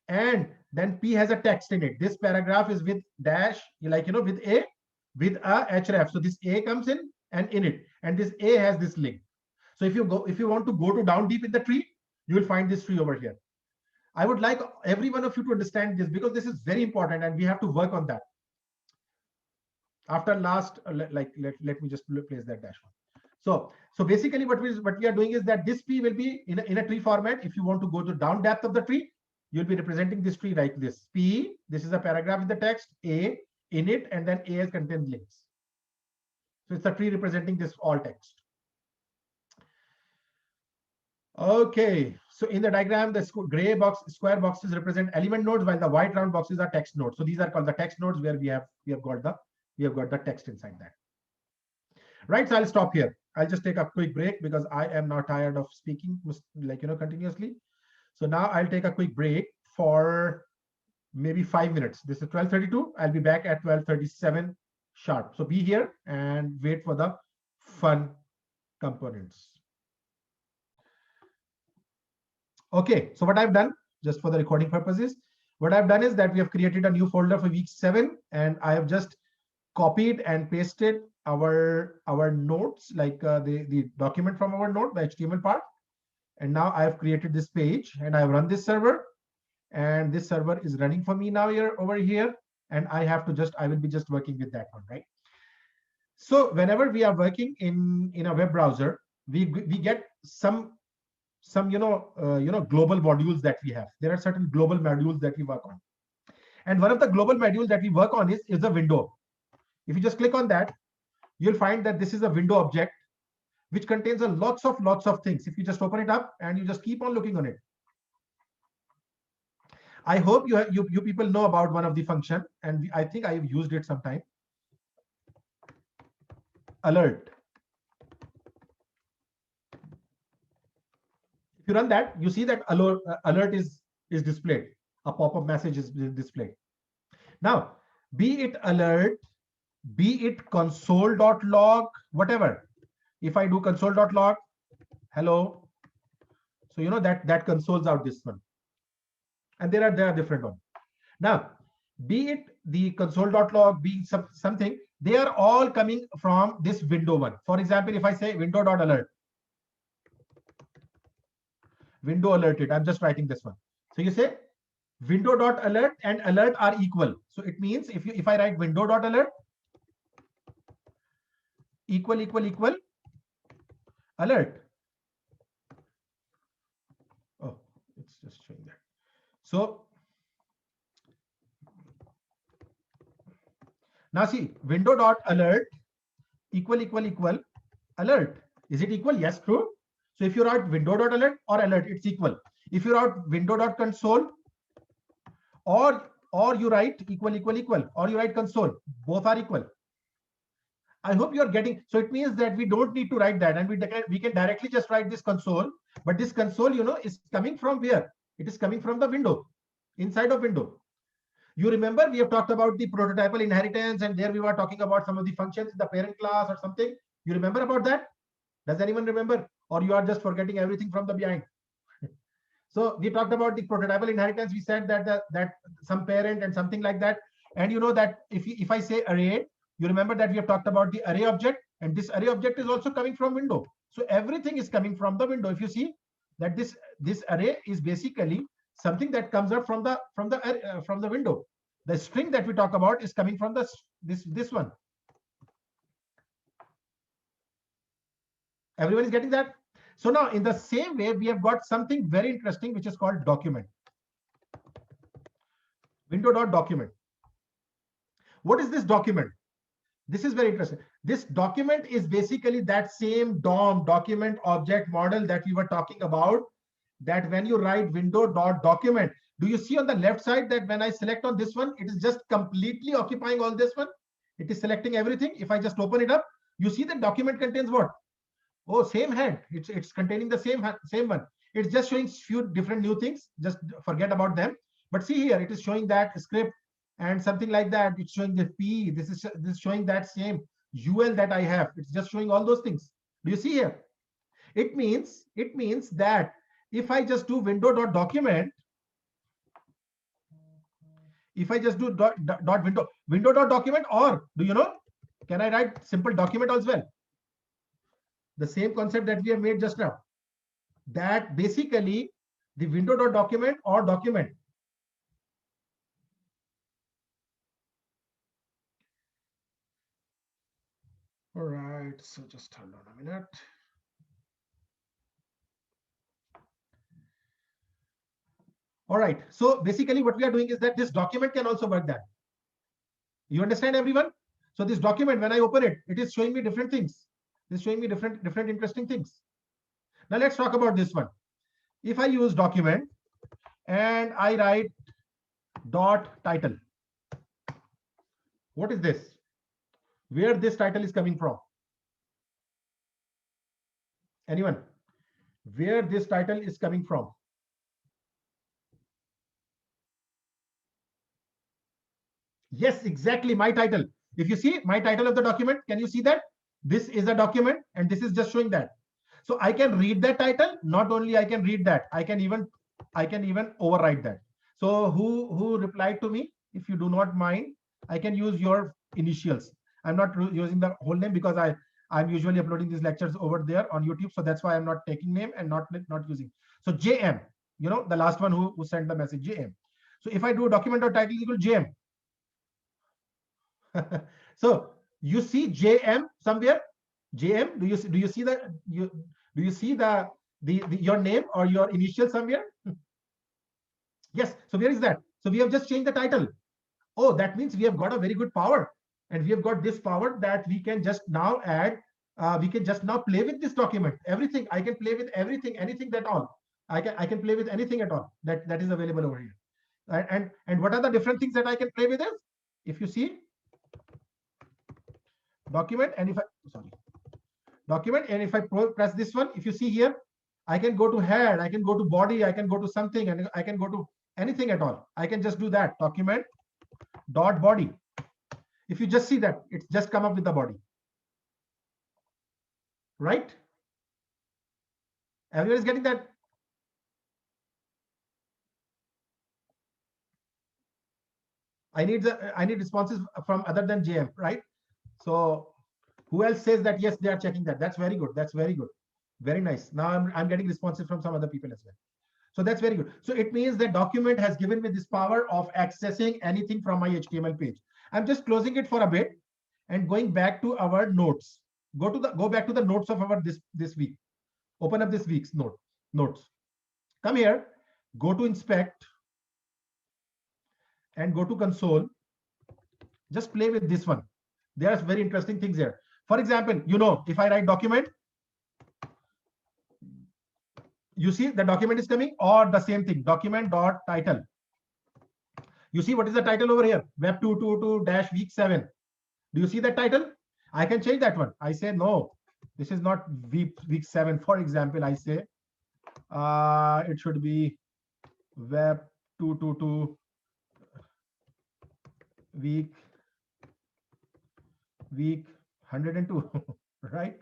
and then P has a text in it. This paragraph is with dash, like, with a href. So this A comes in and in it, and this A has this link. So if you want to go to down deep in the tree, you will find this tree over here. I would like every one of you to understand this, because this is very important and we have to work on that. After last, let me just place that dash one. So basically what we are doing is that this P will be in a tree format. If you want to go to down depth of the tree, you'll be representing this tree like this. P, this is a paragraph with the text, A in it, and then A has contains links. So it's a tree representing this all text. Okay, so in the diagram, the gray square boxes represent element nodes, while the white round boxes are text nodes. So these are called the text nodes, where we have got the text inside that. Right, so I'll stop here. I'll just take a quick break because I am now tired of speaking continuously. So now I'll take a quick break for maybe 5 minutes. This is 12:32. I'll be back at 12:37 sharp. So be here and wait for the fun components. Okay, so what I've done, just for the recording purposes, what I've done is that we have created a new folder for week 7, and I have just copied and pasted our notes, like the document from our note, the HTML part. And now I have created this page, and I have run this server, and this server is running for me now over here. And I will be just working with that one, right? So whenever we are working in a web browser, we get some global modules that we have. There are certain global modules that we work on, and one of the global modules that we work on is a window. If you just click on that, you'll find that this is a window object which contains lots of things. If you just open it up and you just keep on looking on it, I hope you people know about one of the function, and I think I have used it sometime. Alert. If you run that, you see that alert is displayed. A pop-up message is displayed. Now, be it alert, be it console.log, whatever. If I do console.log, hello, so that consoles out this one. And there are different ones. Now, be it the console.log, being something, they are all coming from this window one. For example, if I say window.alert, window alerted, I'm just writing this one. So you say window.alert and alert are equal. So it means if I write window.alert equal alert. Oh, it's just showing that. So now see, window.alert equal alert. Is it equal? Yes, true. So if you write window.alert or alert, it's equal. If you write window.console or you write equal, or you write console, both are equal. I hope you're getting. So it means that we don't need to write that, and we can directly just write this console. But this console, is coming from where? It is coming from the window, inside of window. You remember we have talked about the prototypal inheritance, and there we were talking about some of the functions in the parent class or something. You remember about that? Does anyone remember? Or you are just forgetting everything from the behind? So we talked about the prototypal inheritance. We said that some parent and something like that. And you know that if I say array, you remember that we have talked about the array object, and this array object is also coming from window. So everything is coming from the window. If you see that this array is basically something that comes up from the window. The string that we talk about is coming from this one. Everyone is getting that? So now in the same way, we have got something very interesting, which is called document. Window.document. What is this document? This is very interesting. This document is basically that same DOM, document object model, that we were talking about, that when you write window.document, do you see on the left side that when I select on this one, it is just completely occupying all this one? It is selecting everything. If I just open it up, you see the document contains what? Oh, same head. It's containing the same one. It's just showing few different new things. Just forget about them. But see here, it is showing that script and something like that. It's showing the P. This is showing that same UL that I have. It's just showing all those things. Do you see here? It means that if I just do window.document, if I just do dot window.document, or do you know, can I write simple document as well? The same concept that we have made just now. That basically the window.document or document. All right, so just hold on a minute. All right, so basically what we are doing is that this document can also work that. You understand, everyone? So this document, when I open it, it is showing me different things. It's showing me different interesting things. Now let's talk about this one. If I use document and I write dot title, what is this? Where this title is coming from? Anyone? Where this title is coming from? Yes, exactly, my title. If you see my title of the document, can you see that? This is a document and this is just showing that. So I can read that title. Not only I can read that, I can even override that. So who replied to me? If you do not mind, I can use your initials. I'm not using the whole name because I'm usually uploading these lectures over there on YouTube. So that's why I'm not taking name and not using. So JM, you know, the last one who sent the message, JM. So if I do document or title equal JM. So you see JM somewhere? JM, do you see the do you see the your name or your initial somewhere? Yes. So where is that? So we have just changed the title. Oh, that means we have got a very good power, and we have got this power that we can just now add. We can just now play with this document. Everything I can play with everything, anything at all. I can play with anything at all that is available over here. And what are the different things that I can play with this? If you see document, and if I sorry document, and if I press this one, if you see here, I can go to head, I can go to body, I can go to something, and I can go to anything at all. I can just do that document dot body. If you just see that, it's just come up with the body, right? Everyone is getting that? I need responses from other than JM, right? So who else says that yes, they are checking that? That's very good. That's very good. Very nice. Now I'm getting responses from some other people as well. So that's very good. So it means that document has given me this power of accessing anything from my HTML page. I'm just closing it for a bit and going back to our notes. Go back to the notes of our this week. Open up this week's notes. Come here, go to inspect and go to console. Just play with this one. There are very interesting things here. For example, you know, if I write document, you see the document is coming, or the same thing, document dot title. You see what is the title over here? Web 222-week 7. Do you see that title? I can change that one. I say no, this is not week 7. For example, I say it should be web 222 week 102. Right?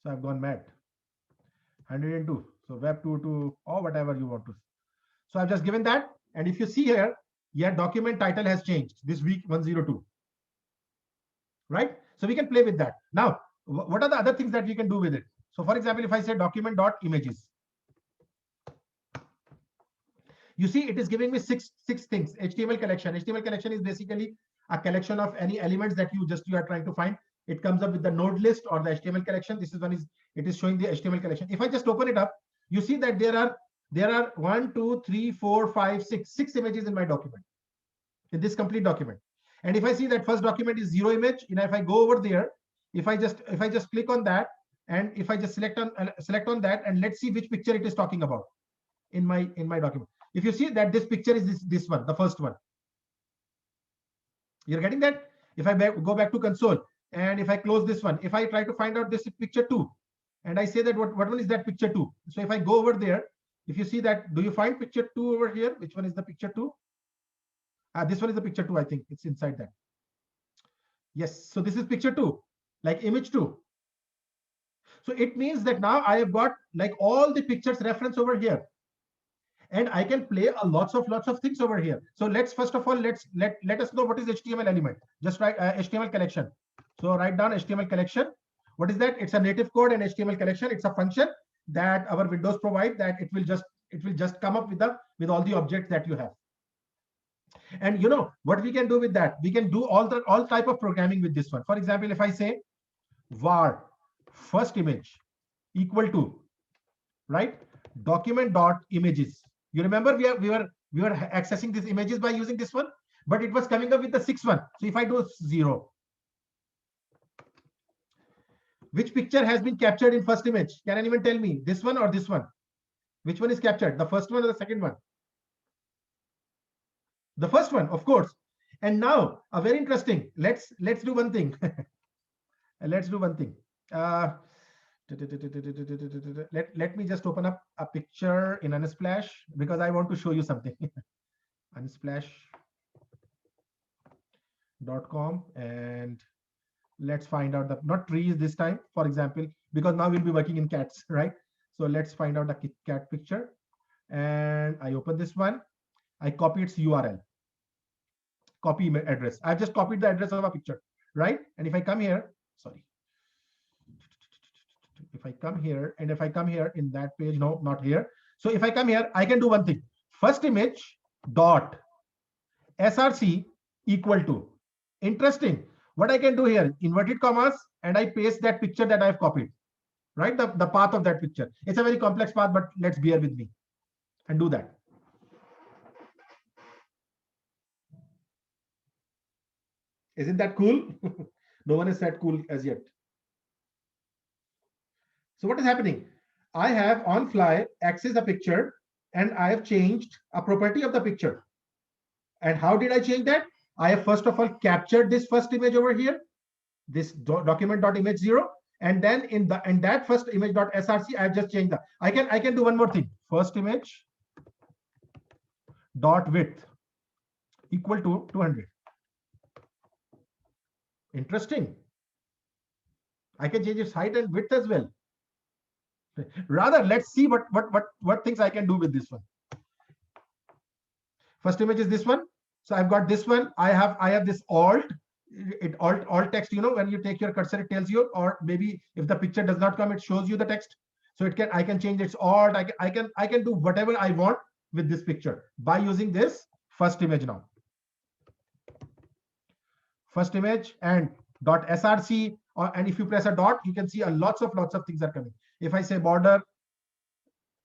So I've gone mad. 102. So web 22 or whatever you want to. So I've just given that. And if you see here, your document title has changed this week 102. Right? So we can play with that. Now, what are the other things that we can do with it? So for example, if I say document.images, you see it is giving me six things. HTML collection. HTML collection is basically a collection of any elements that you are trying to find. It comes up with the node list or the HTML collection. This is one is it is showing the HTML collection. If I just open it up, you see that there are 1, 2, 3, 4, 5, 6 images in my document, in this complete document. And if I see that first document is 0 image, and if I go over there, if I just click on that, and if I just select on that, and let's see which picture it is talking about in my document. If you see that this picture is this one, the first one. You're getting that? If I go back to console, and if I close this one, if I try to find out this picture 2, and I say that what one is that picture 2. So if I go over there, if you see that, do you find picture 2 over here? Which one is the picture 2? This one is the picture 2. I think it's inside that. Yes. So this is picture 2, like image 2. So it means that now I have got like all the pictures reference over here, and I can play a lots of things over here. So let's first of all let us know what is HTML element. Just write HTML collection. So write down HTML collection. What is that? It's a native code, and HTML collection. It's a function that our Windows provide, that it will just come up with all the objects that you have. And you know what we can do with that? We can do all type of programming with this one. For example, if I say var first image equal to, right, document dot images. You remember we were accessing these images by using this one, but it was coming up with the 6th one. So if I do 0, which picture has been captured in first image? Can anyone tell me, this one or this one? Which one is captured, the first one or the second one? The first one, of course. And now a very interesting, let's do one thing. Let's do one thing. Let me just open up a picture in Unsplash, because I want to show you something. Unsplash.com, and let's find out the, not trees this time, for example, because now we'll be working in cats, right? So let's find out the cat picture, and I open this one. I copy its URL, copy address. I've just copied the address of a picture, right? And if I come here, sorry, if I come here, and if I come here in that page, no, not here. So if I come here, I can do one thing. First image dot src equal to, interesting. What I can do here, inverted commas, and I paste that picture that I've copied, right? The path of that picture. It's a very complex path, but let's bear with me and do that. Isn't that cool? No one has said cool as yet. So what is happening? I have on fly accessed a picture, and I have changed a property of the picture. And how did I change that? I have first of all captured this first image over here, this document.image0, and then in that first image.src, I have just changed that. I can do one more thing. First image dot width equal to 200. Interesting. I can change its height and width as well. Rather, let's see what things I can do with this one. First image is this one. So I've got this one. I have this alt text. You know, when you take your cursor, it tells you, or maybe if the picture does not come, it shows you the text. So I can change its alt. I can do whatever I want with this picture by using this first image now. First image and dot src, and if you press a dot, you can see lots of things are coming. If I say border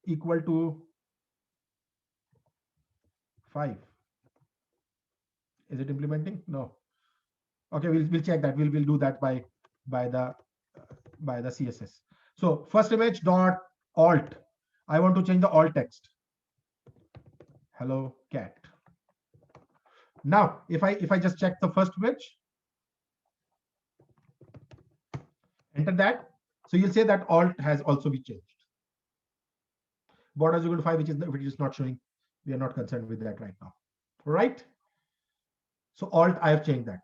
equal to 5, is it implementing? No. Okay, we'll check that. We'll do that by the CSS. So first image dot alt. I want to change the alt text. Hello cat. Now, if I just check the first image, enter that. So you'll say that alt has also been changed. Border is equal to 5, which is not showing. We are not concerned with that right now. All right. So alt, I have changed that.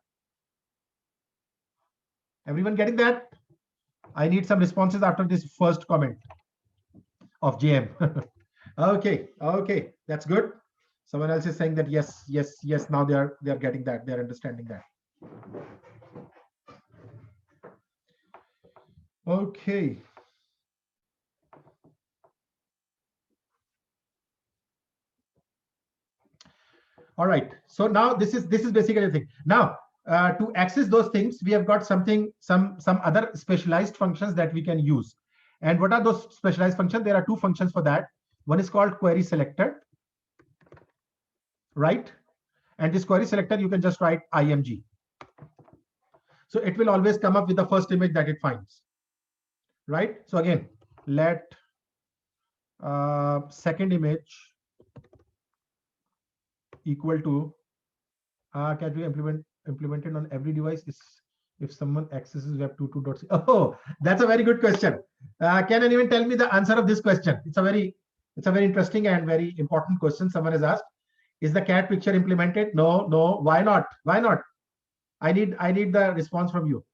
Everyone getting that? I need some responses after this first comment of JM. Okay, that's good. Someone else is saying that yes. Now they are getting that. They are understanding that. Okay. All right. So now this is basically the thing. Now to access those things, we have got some other specialized functions that we can use. And what are those specialized functions? There are two functions for that. One is called query selector, right? And this query selector, you can just write img. So it will always come up with the first image that it finds, right? So again, let second image equal to, can we implement it on every device? if someone accesses web 22.c. Oh, that's a very good question. Can anyone tell me the answer of this question? It's a very interesting and very important question someone has asked. Is the cat picture implemented? No, no. Why not? Why not? I need the response from you.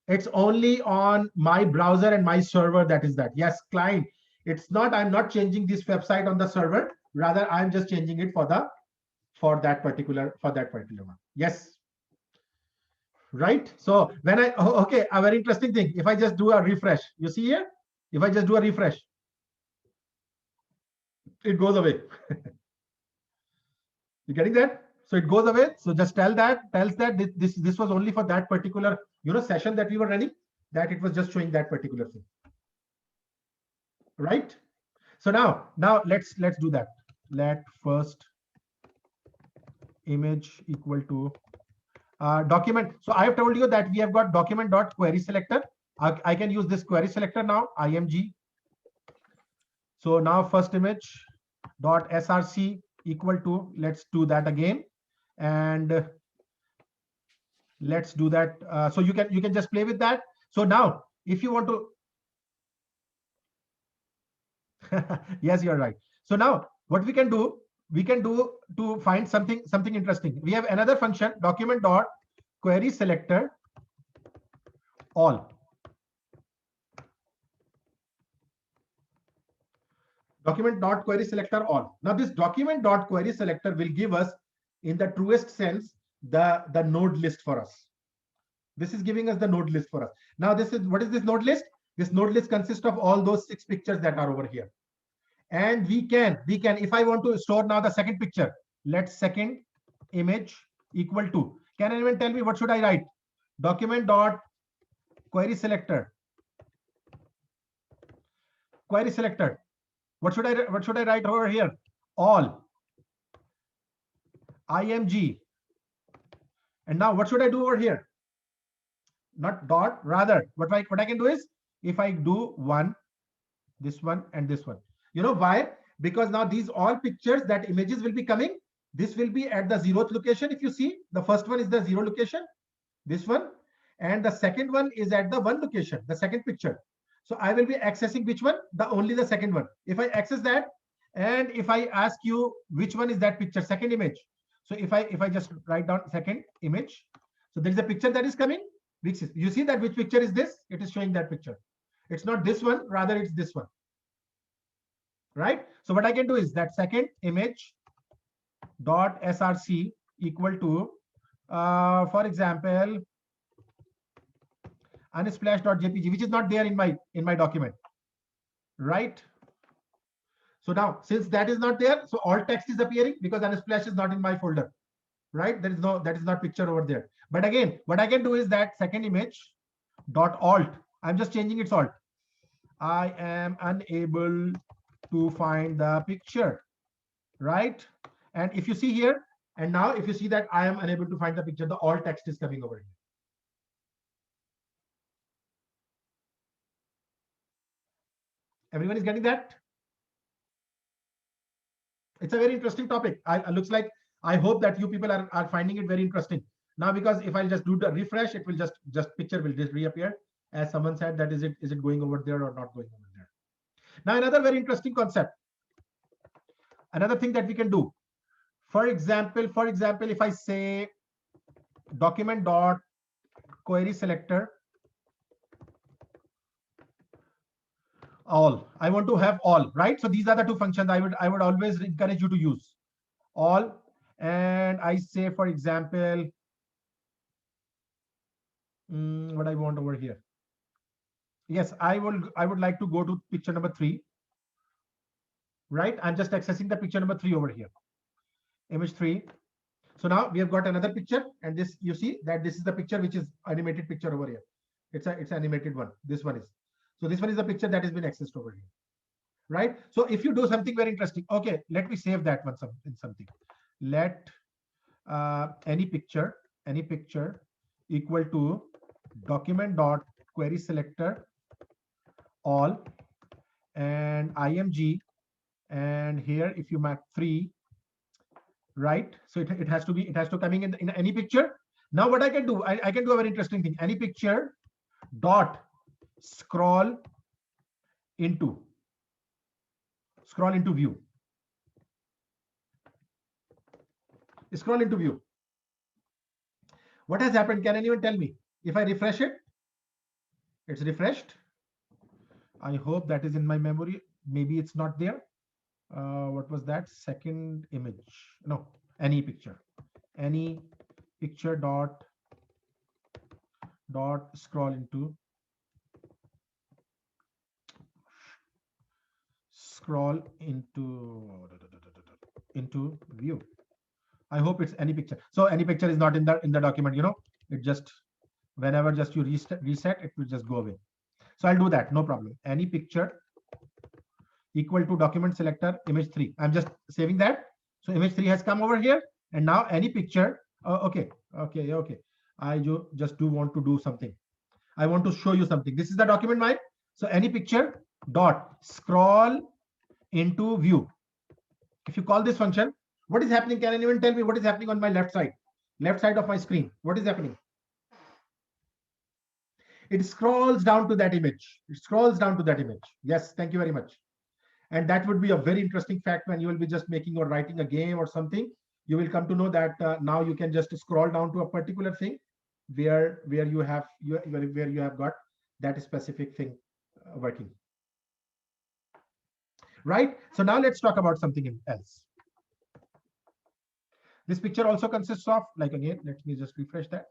It's only on my browser and my server that is that. Yes, client. It's not, I'm not changing this website on the server. Rather, I'm just changing it for that particular one. Yes. Right. So when okay, a very interesting thing. If I just do a refresh, you see here, if I just do a refresh, it goes away. You getting that? So it goes away. So just tells that this was only for that particular session that we were running, that it was just showing that particular thing. Right. So now let's do that. Let first image equal to document. So I have told you that we have got document dot query selector. I can use this query selector now, img. So now first image dot src equal to, let's do that again, and let's do that. So you can just play with that. So now if you want to yes, you're right. So now what we can do to find something interesting, we have another function, document dot query selector all. Document dot query selector all. Now this document dot query selector will give us, in the truest sense, the node list for us. This is giving us the node list for us. Now what is this node list? This node list consists of all those 6 pictures that are over here. And we can, if I want to store now the second picture, let second image equal to, can anyone tell me what should I write? Document dot query selector. Query selector. What should I write over here? All. img. And now what should I do over here? Not dot, rather what I can do is, if I do one, this one and this one. You know why? Because now these all pictures, that images will be coming. This will be at the 0th location. If you see, the first one is the 0 location, this one, and the second one is at the 1 location, the second picture. So I will be accessing which one? Only the second one. If I access that, and if I ask you which one is that picture, second image. So if I just write down second image, so there is a picture that is coming. Which is, you see that which picture is this? It is showing that picture. It's not this one, rather it's this one. Right? So what I can do is that second image dot src equal to, for example, unsplash.jpg, which is not there in my document. Right? So now, since that is not there, so all text is appearing because unsplash is not in my folder. Right? That is not picture over there. But again, what I can do is that second image dot alt. I'm just changing its alt. I am unable to find the picture. Right? And if you see here, and now if you see that I am unable to find the picture, the alt text is coming over here. Everyone is getting that? It's a very interesting topic. Looks like, I hope that you people are finding it very interesting. Now, because if I just do the refresh, it will just picture will just reappear. As someone said, that is it going over there or not going over there? Now, another very interesting concept. Another thing that we can do. For example, if I say document dot query selector all, I want to have all, right? So these are the two functions I would always encourage you to use, all. And I say, for example, what I want over here. Yes, I would like to go to picture number 3. Right? I'm just accessing the picture number 3 over here. Image 3. So now we have got another picture, and this, you see that this is the picture which is animated picture over here. It's animated one. This one is. So this one is the picture that has been accessed over here. Right? So if you do something very interesting, okay, let me save that one in something. Let any picture equal to document dot query selector all, and img, and here if you map 3, right? So it has to coming in any picture. Now what I can do, I can do a very interesting thing. Any picture dot scroll into view. Scroll into view. What has happened? Can anyone tell me? If I refresh it, it's refreshed. I hope that is in my memory. Maybe it's not there. What was that? Second image. No, any picture. Any picture dot scroll into view. I hope it's any picture. So any picture is not in the document, you know, it just whenever just you reset, it will just go away. So I'll do that, no problem. Any picture equal to document selector image 3. I'm just saving that. So image 3 has come over here, and now any picture. Okay. I just do want to do something. I want to show you something. This is the document, Mike. So any picture dot scroll into view. If you call this function, what is happening? Can anyone tell me what is happening on my left side of my screen? What is happening? It scrolls down to that image. It scrolls down to that image. Yes, thank you very much. And that would be a very interesting fact when you will be just making or writing a game or something. You will come to know that now you can just scroll down to a particular thing where you have got that specific thing working. Right? So now let's talk about something else. This picture also consists of, like, again, let me just refresh that.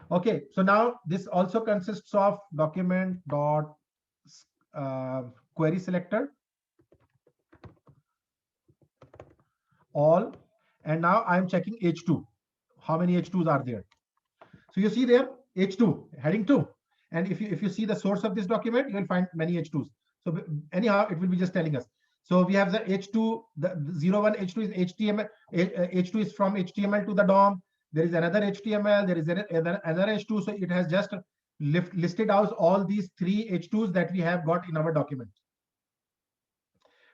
Okay, so now this also consists of document dot query selector all, and now I'm checking H2. How many H2s are there? So you see there H2 heading 2, and if you see the source of this document, you will find many H2s. So anyhow, it will be just telling us. So we have the H2, the 01 H2 is HTML. H2 is from HTML to the DOM. There is another HTML. There is another H2. So it has just listed out all these 3 H2s that we have got in our document.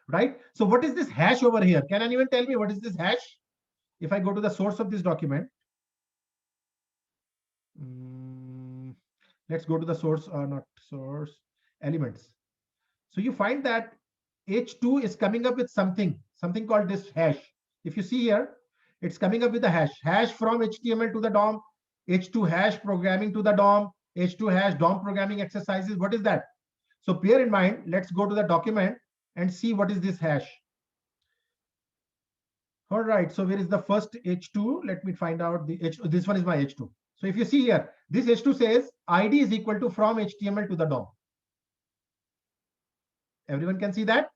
Right? So what is this hash over here? Can anyone tell me what is this hash? If I go to the source of this document, let's go to the source, not source, elements. So you find that H2 is coming up with something called this hash. If you see here, it's coming up with a hash from HTML to the DOM, H2 hash programming to the DOM, H2 hash DOM programming exercises. What is that? So bear in mind, let's go to the document and see what is this hash. All right, so where is the first H2? Let me find out the H2. This one is my H2. So if you see here, this H2 says ID is equal to from HTML to the DOM. Everyone can see that?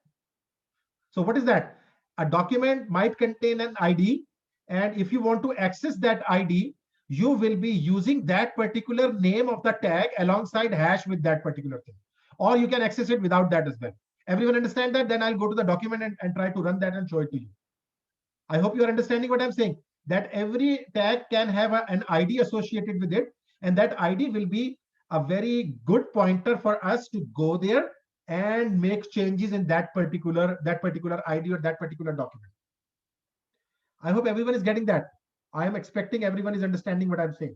So what is that? A document might contain an ID, and if you want to access that ID, you will be using that particular name of the tag alongside hash with that particular thing. Or you can access it without that as well. Everyone understand that? Then I'll go to the document and try to run that and show it to you. I hope you are understanding what I'm saying, that every tag can have an ID associated with it, and that ID will be a very good pointer for us to go there and make changes in that particular ID or that particular document. I hope everyone is getting that. I am expecting everyone is understanding what I'm saying,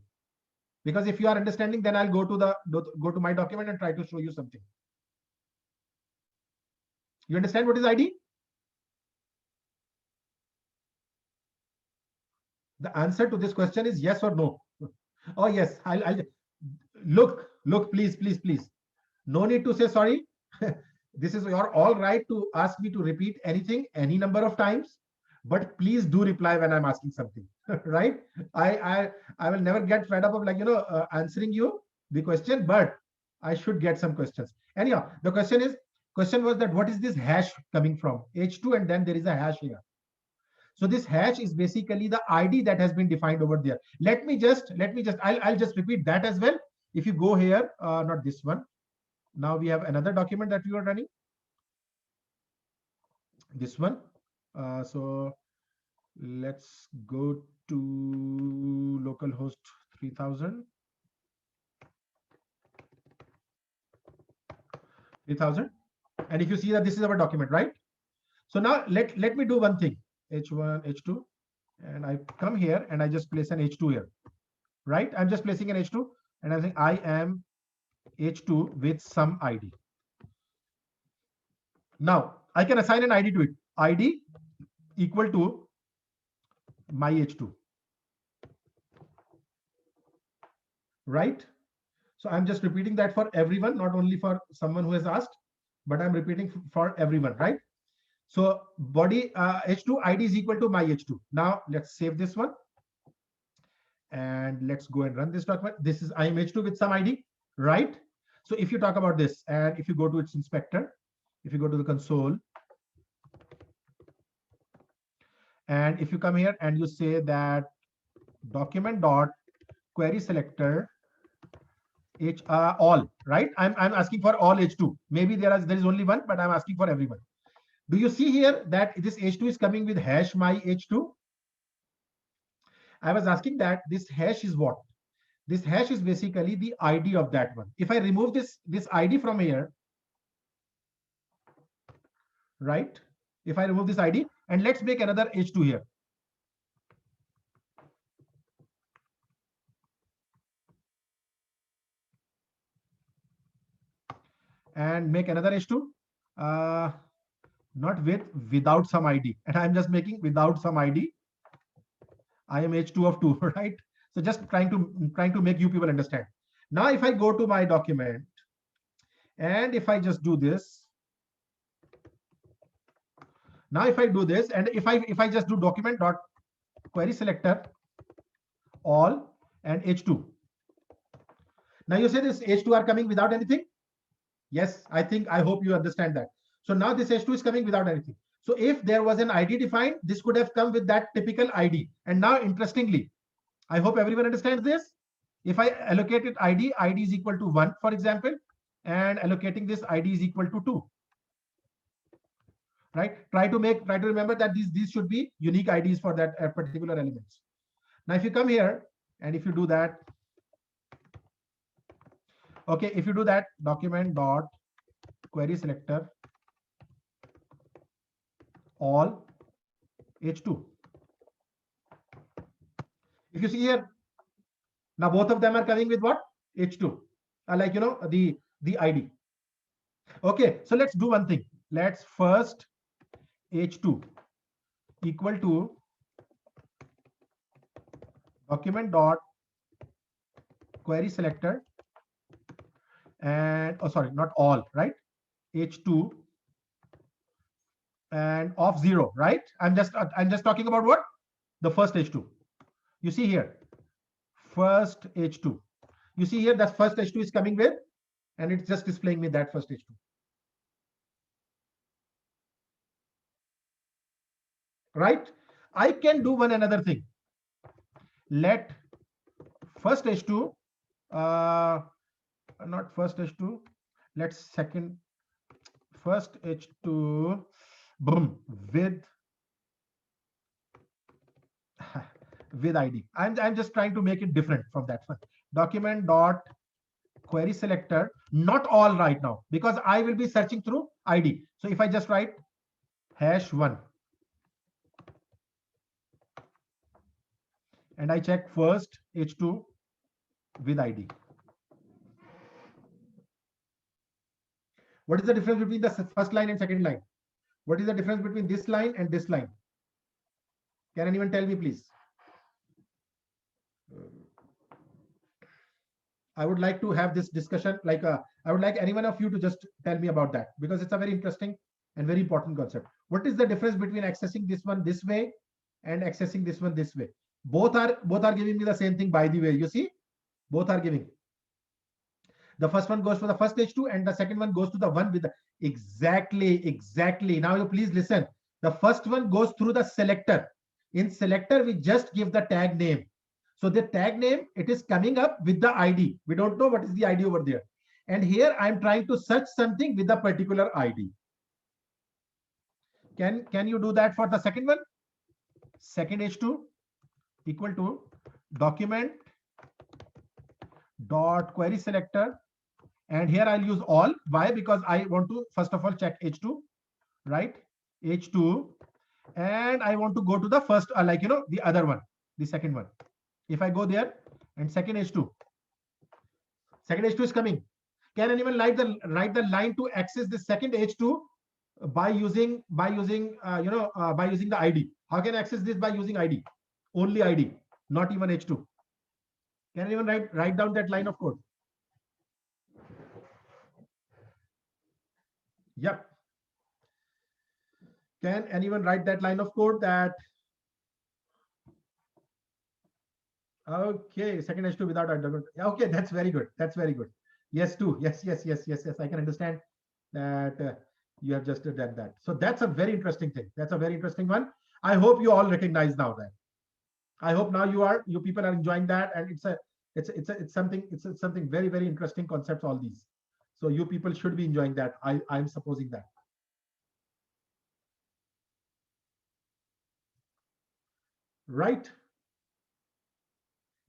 because if you are understanding, then I'll go to my document and try to show you something. You understand what is ID? The answer to this question is yes or no. Oh yes, I'll look, please. No need to say sorry. This is your all right to ask me to repeat anything any number of times, but please do reply when I'm asking something. Right? I will never get fed up of, like, answering you the question, but I should get some questions. Anyhow, the question was that what is this hash coming from? H2, and then there is a hash here. So this hash is basically the ID that has been defined over there. I'll just repeat that as well. If you go here, not this one. Now we have another document that we are running. This one. So let's go to localhost 3000. 3000. And if you see that this is our document, right? So now let me do one thing, H1, H2, and I come here and I just place an H2 here, right? I'm just placing an H2 and I'm saying I am H2 with some ID. Now I can assign an ID to it. ID equal to my H2, right? So I'm just repeating that for everyone, not only for someone who has asked, but I'm repeating for everyone, right? So body H2 ID is equal to my H2. Now let's save this one. And let's go and run this document. This is I'm H2 with some ID, right? So if you talk about this, and if you go to its inspector, if you go to the console, and if you come here and you say that document dot query selector H all, right? I'm asking for all H2. Maybe there is only one, but I'm asking for everyone. Do you see here that this H2 is coming with hash my H2? I was asking that this hash is what? This hash is basically the ID of that one. If I remove this ID from here, right? If I remove this ID and let's make another H2 here. And make another H2, not without some ID. And I'm just making without some ID. I am H2 of 2, right? So just trying to make you people understand. Now, if I go to my document and if I just do this, now if I do this and if I just do document dot query selector all and H2. Now you say this H2 are coming without anything. Yes, I hope you understand that. So now this H2 is coming without anything. So if there was an ID defined, this could have come with that typical ID. And now interestingly, I hope everyone understands this. If I allocated ID is equal to 1, for example, and allocating this ID is equal to 2. Right? Try to remember that these should be unique IDs for that particular elements. Now, if you come here and if you do that, okay, if you do that document dot query selector all H2. If you see here, now both of them are coming with what? H2, like, you know, the ID. Okay, so let's do one thing. Let's first H2 equal to document dot query selector and sorry, not all, right? H2 and of 0, right? I'm just talking about what? The first H2. You see here, first H2. You see here that first H2 is coming with, and it's just displaying me that first H2. Right? I can do one another thing. Let first H2, not first H2, let's second first H2 boom with ID. I'm just trying to make it different from that one. Document dot query selector, not all right now, because I will be searching through ID. So if I just write #1 and I check first H2 with ID. What is the difference between the first line and second line? What is the difference between this line and this line? Can anyone tell me, please? I would like to have this discussion. Like, I would like any one of you to just tell me about that, because it's a very interesting and very important concept. What is the difference between accessing this one this way and accessing this one this way? Both are giving me the same thing, by the way. You see, both are giving. The first one goes for the first H2 and the second one goes to the one with the exactly. Now you please listen. The first one goes through the selector. In selector, we just give the tag name. So the tag name, it is coming up with the ID. We don't know what is the ID over there. And here I'm trying to search something with a particular ID. Can you do that for the second one? Second H2 equal to document dot query selector. And here I'll use all. Why? Because I want to first of all check H2, right? H2, and I want to go to the first, the other one, the second one. If I go there and second H2 is coming. Can anyone write the line to access the second H2 by using the ID? How can I access this by using ID? Only ID, not even H2. Can anyone write down that line of code? Yep. Can anyone write that line of code that? Okay, second H2 without underground. Okay, that's very good. That's very good. Yes, too. Yes. I can understand that you have just done that. So that's a very interesting thing. That's a very interesting one. I hope you all recognize now that. I hope now you people are enjoying that, and it's something very, very interesting concepts, all these. So you people should be enjoying that. I'm supposing that. Right?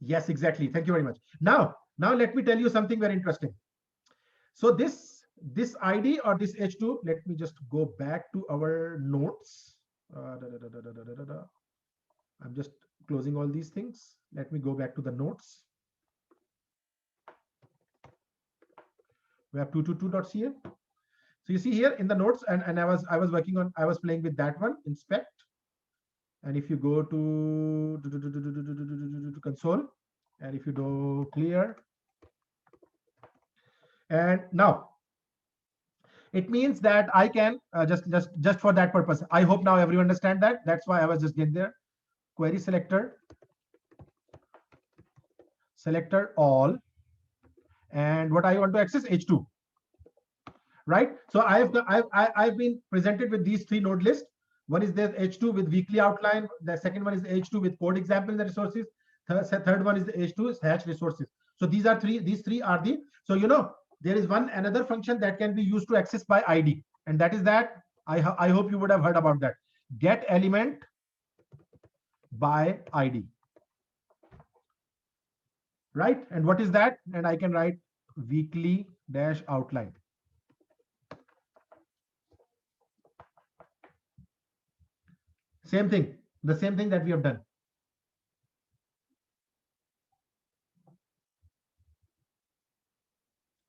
Yes, exactly. Thank you very much. Now let me tell you something very interesting. So this ID or this H2, let me just go back to our notes. I'm just closing all these things. Let me go back to the notes. We have 222.ca. So you see here in the notes, and I was playing with that one, inspect. And if you go to console, and if you do clear, and now it means that I can just for that purpose. I hope now everyone understand that. That's why I was just getting there. Query selector all, and what I want to access H2. Right. So I've been presented with these three node lists. One is the H2 with weekly outline. The second one is the H2 with code example in the resources. Third one is the H2 / resources. So these three are the, so there is another function that can be used to access by ID, and that is that I hope you would have heard about that. Get element by ID. Right. And what is that? And I can write weekly - outline. Same thing, the same thing that we have done.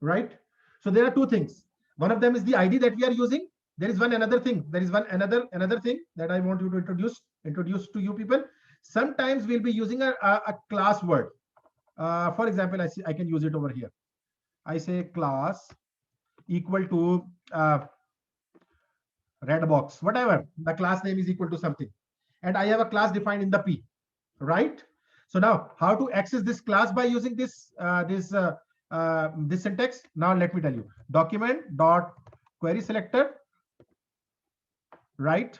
Right. So there are two things. One of them is the ID that we are using. There is another thing. There is another thing that I want you to introduce to you people. Sometimes we'll be using a class word. For example, I can use it over here. I say class equal to red box, whatever the class name is equal to something, and I have a class defined in the P, right? So now how to access this class by using this syntax? Now let me tell you. Document dot query selector, right?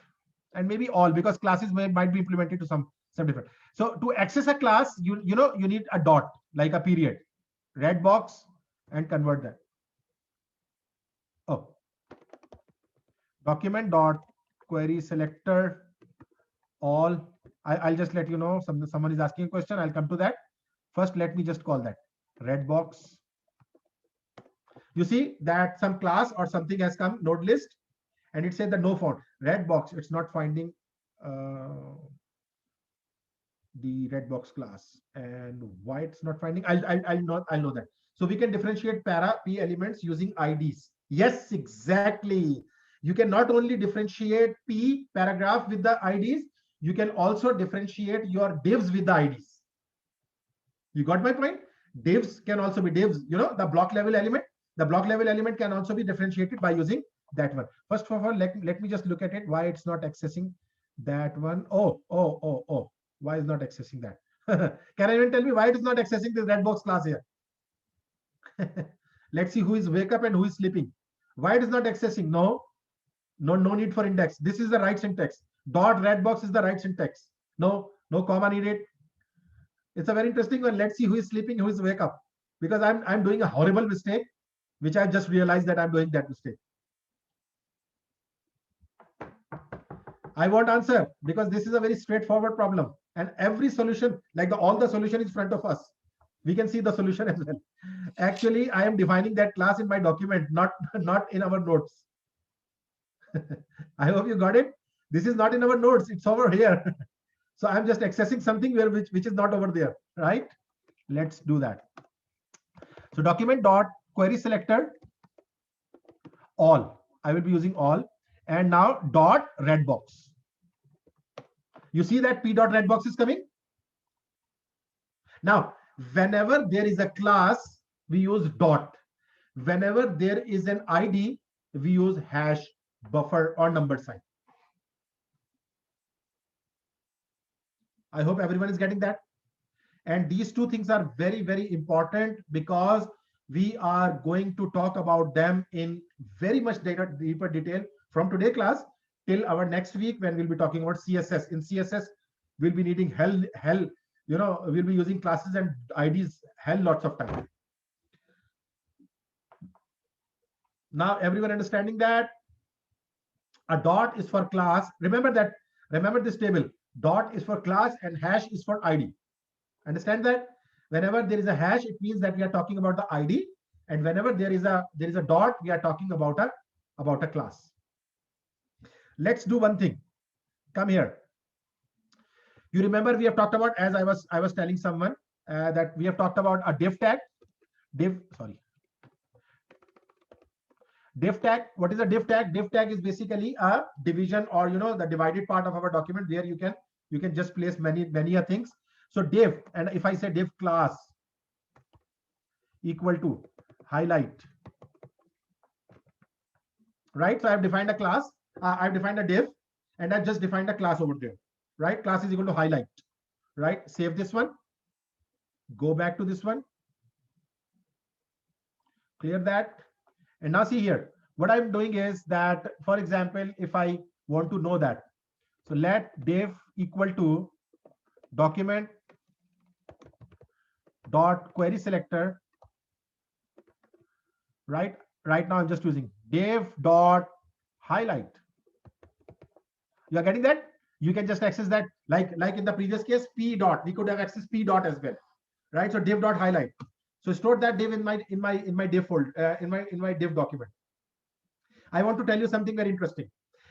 And maybe all, because classes might be implemented to some different. So to access a class, you need a dot, like a period, red box, and convert that. Oh, document dot query selector all. I'll just let you know, someone is asking a question. I'll come to that. First, let me just call that red box. You see that some class or something has come, node list, and it said the no font, red box. It's not finding the red box class, and why it's not finding, I'll know that. So we can differentiate para P elements using IDs. Yes, exactly. You can not only differentiate P paragraph with the IDs, you can also differentiate your divs with the IDs. You got my point? Divs can also be divs, the block level element. The block level element can also be differentiated by using that one. First of all, let me just look at it, why it's not accessing that one. Oh, why is not accessing that? Can anyone tell me why it is not accessing this red box class here? Let's see who is wake up and who is sleeping. Why it is not accessing? No need for index. This is the right syntax. Dot red box is the right syntax. No comma needed. It's a very interesting one. Let's see who is sleeping, who is wake up, because I'm doing a horrible mistake, which I just realized that I'm doing that mistake. I won't answer because this is a very straightforward problem, and every solution, like all the solution is in front of us. We can see the solution as well. Actually, I am defining that class in my document, not in our notes. I hope you got it. This is not in our notes, it's over here. So I'm just accessing something where which is not over there, right? Let's do that. So document dot query selector all. I will be using all. And now dot red box. You see that p dot red box is coming. Now, whenever there is a class, we use dot. Whenever there is an ID, we use hash, buffer, or number sign. I hope everyone is getting that. And these two things are very, very important because we are going to talk about them in very much deeper detail from today class till our next week when we'll be talking about CSS. In CSS, we'll be needing hell, we'll be using classes and IDs hell lots of time. Now, everyone understanding that a dot is for class. Remember this table. Dot is for class and hash is for ID. Understand that? Whenever there is a hash, it means that we are talking about the ID, and whenever there is a dot, we are talking about a class. Let's do one thing. Come here. You remember we have talked about, as I was telling someone that we have talked about a div tag. Div tag. What is a div tag? Div tag is basically a division, or the divided part of our document where you can just place many things. So div, and if I say div class equal to highlight, right? So I've defined a class, I've defined a div, and I've just defined a class over there, right? Class is equal to highlight, right? Save this one, go back to this one, clear that. And now see here, what I'm doing is that, for example, if I want to know that, so let div equal to document dot query selector, right? Right now I'm just using div dot highlight. You are getting that? You can just access that like in the previous case, p dot. We could have accessed p dot as well, right? So div dot highlight. So store that div in my div folder, in my div document. I want to tell you something very interesting.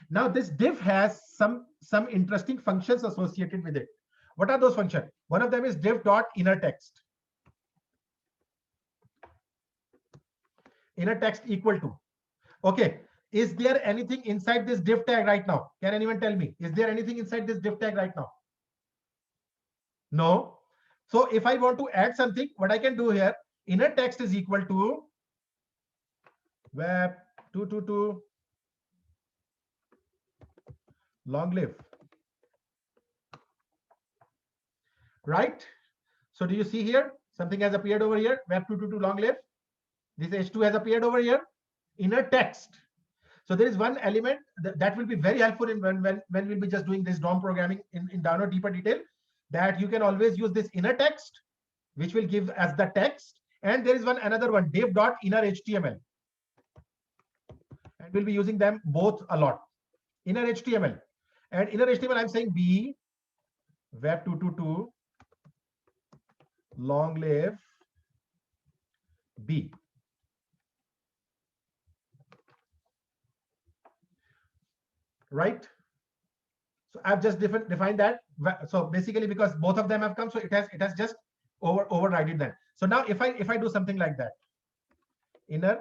Now this div has some interesting functions associated with it. What are those functions? One of them is div dot inner text. Inner text equal to. Okay. Is there anything inside this div tag right now? Can anyone tell me? Is there anything inside this div tag right now? No. So if I want to add something, what I can do here, inner text is equal to web 222 long live. Right? So do you see here? Something has appeared over here, web 222 long live. This h2 has appeared over here, inner text. So there is one element that will be very helpful in when we'll be just doing this DOM programming in down or deeper detail, that you can always use this inner text, which will give as the text. And there is another one, div dot inner HTML. And we'll be using them both a lot. Inner HTML. And inner HTML, I'm saying B, web 222, long live B. Right? So I've just defined that. So basically, because both of them have come, so it has just overridden that. So now if I do something like that, inner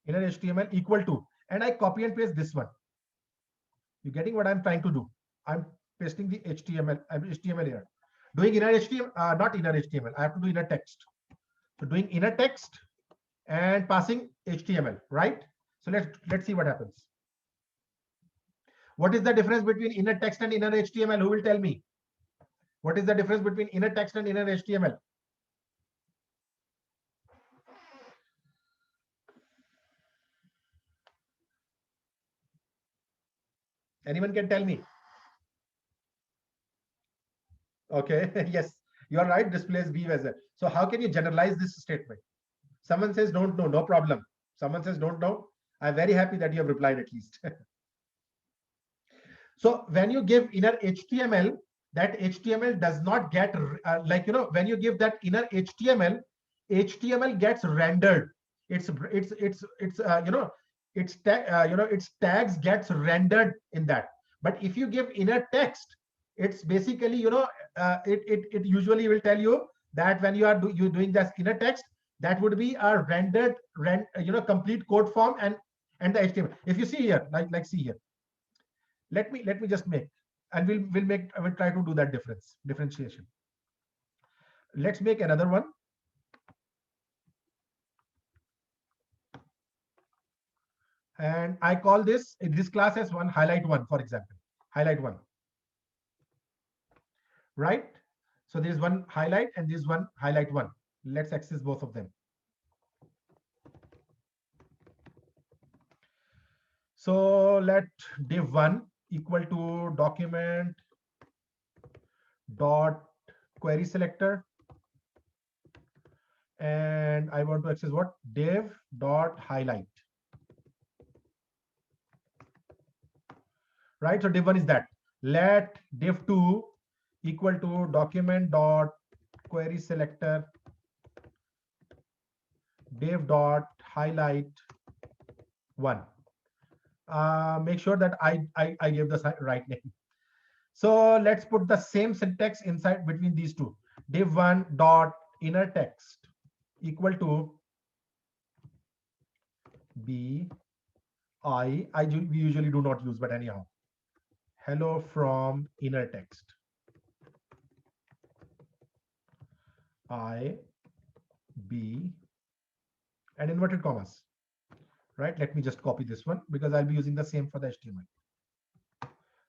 HTML equal to, and I copy and paste this one. You getting what I'm trying to do? I'm pasting the HTML here. Doing inner HTML, not inner HTML. I have to do inner text. So doing inner text and passing HTML, right? So let's see what happens. What is the difference between inner text and inner HTML? Who will tell me? What is the difference between inner text and inner HTML? Anyone can tell me? Okay, yes, you are right. Displays B as well. So how can you generalize this statement? Someone says don't know, no problem. Someone says don't know. I'm very happy that you have replied at least. So when you give inner HTML, that HTML does not get when you give that inner HTML, HTML gets rendered. its its tags gets rendered in that. But if you give inner text, it's basically, it usually will tell you that when you are doing this inner text, that would be a rendered complete code form and the HTML. If you see here, like see here, let me just make, and I will try to do that differentiation. Let's make another one. And I call this class as highlight one, for example, highlight one, right? So there's one highlight and there's one highlight one. Let's access both of them. So let div1 equal to document dot query selector, and I want to access what? Div dot highlight. Right, so div1 is that. Let div2 equal to document dot query selector div dot highlight 1. Make sure that I gave the right name. So let's put the same syntax inside between these two. Div1 dot inner text equal to we usually do not use, but anyhow, hello from inner text. I, B, and inverted commas, right? Let me just copy this one because I'll be using the same for the HTML.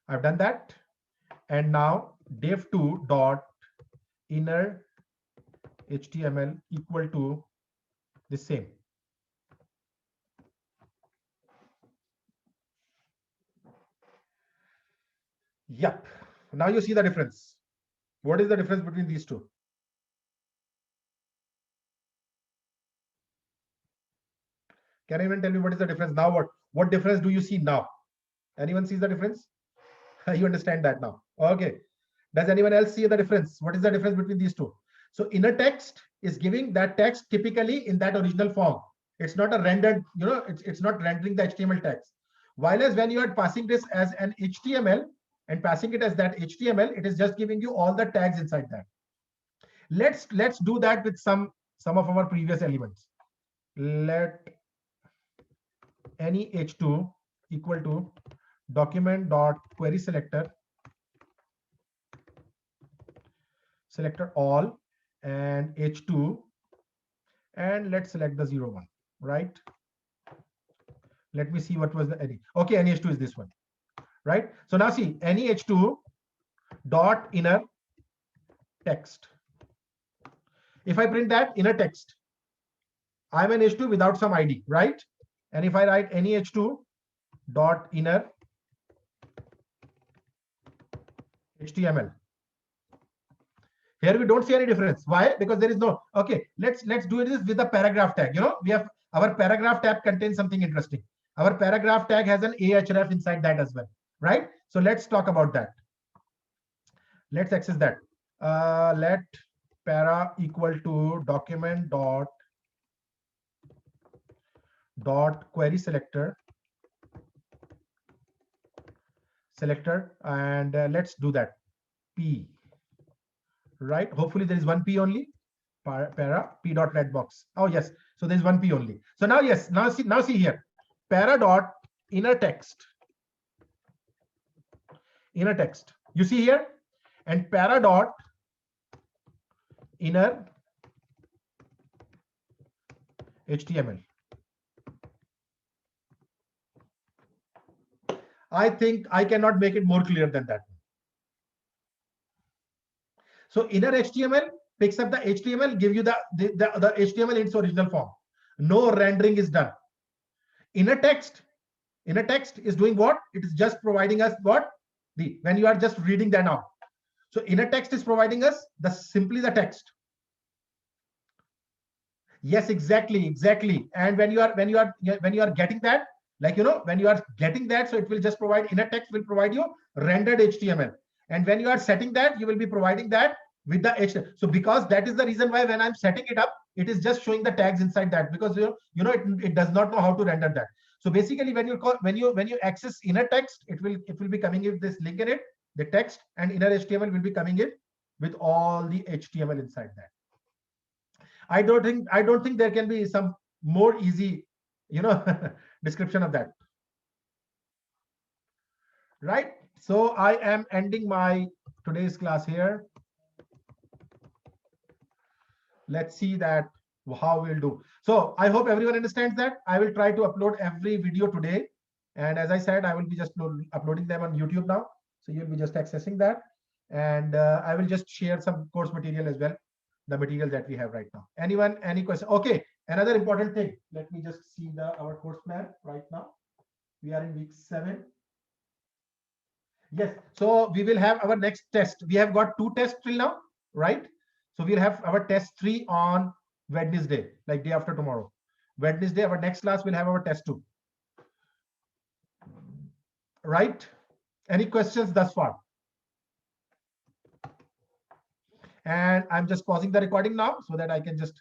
I've done that. And now div2 dot inner HTML equal to the same. Yep. Now you see the difference. What is the difference between these two? Can anyone tell me what is the difference now? What difference do you see now? Anyone sees the difference? You understand that now? Okay. Does anyone else see the difference? What is the difference between these two? So inner text is giving that text typically in that original form. It's not a rendered, it's not rendering the HTML text. While as when you are passing this as an HTML and passing it as that HTML, it is just giving you all the tags inside that. Let's do that with some of our previous elements. Let any h2 equal to document dot query selector all and h2, and let's select the 0, 1, right? Let me see what was the any. Okay, any h2 is this one, right? So now see any h2 dot inner text. If I print that inner text, I'm an h2 without some ID, right? And if I write any h2 dot inner HTML, here we don't see any difference. Why? Because there is no. Okay, let's do this with the paragraph tag. We have our paragraph tag contains something interesting. Our paragraph tag has an ahref inside that as well, right? So let's talk about that. Let's access that. Let para equal to document dot query selector and let's do that p, right? Hopefully there is one p only. Para p dot red box. Oh yes, so there's one p only. So now yes, now see here, para dot inner text you see here, and para dot inner HTML. I think I cannot make it more clear than that. So inner HTML picks up the HTML, give you the HTML in its original form. No rendering is done. Inner text is doing what? It is just providing us what? When you are just reading that out. So inner text is providing us simply the text. Yes, exactly. And when you are getting that, like when you are getting that, so it will just provide inner text will provide you rendered HTML. And when you are setting that, you will be providing that with the HTML. So because that is the reason why when I'm setting it up, it is just showing the tags inside that, because it does not know how to render that. So basically, when you access inner text, it will be coming with this link in it, the text, and inner HTML will be coming in with all the HTML inside that. I don't think there can be some more easy, description of that. Right. So I am ending my today's class here. Let's see that how we'll do. So I hope everyone understands that. I will try to upload every video today. And as I said, I will be just uploading them on YouTube now. So you'll be just accessing that. And I will just share some course material as well, the material that we have right now. Anyone, any question? Okay, another important thing. Let me just see our course plan right now. We are in week 7. Yes, so we will have our next test. We have got 2 tests till now, right? So we'll have our test 3 on Wednesday, like day after tomorrow. Wednesday, our next class will have our test 2. Right? Any questions thus far? And I'm just pausing the recording now so that I can just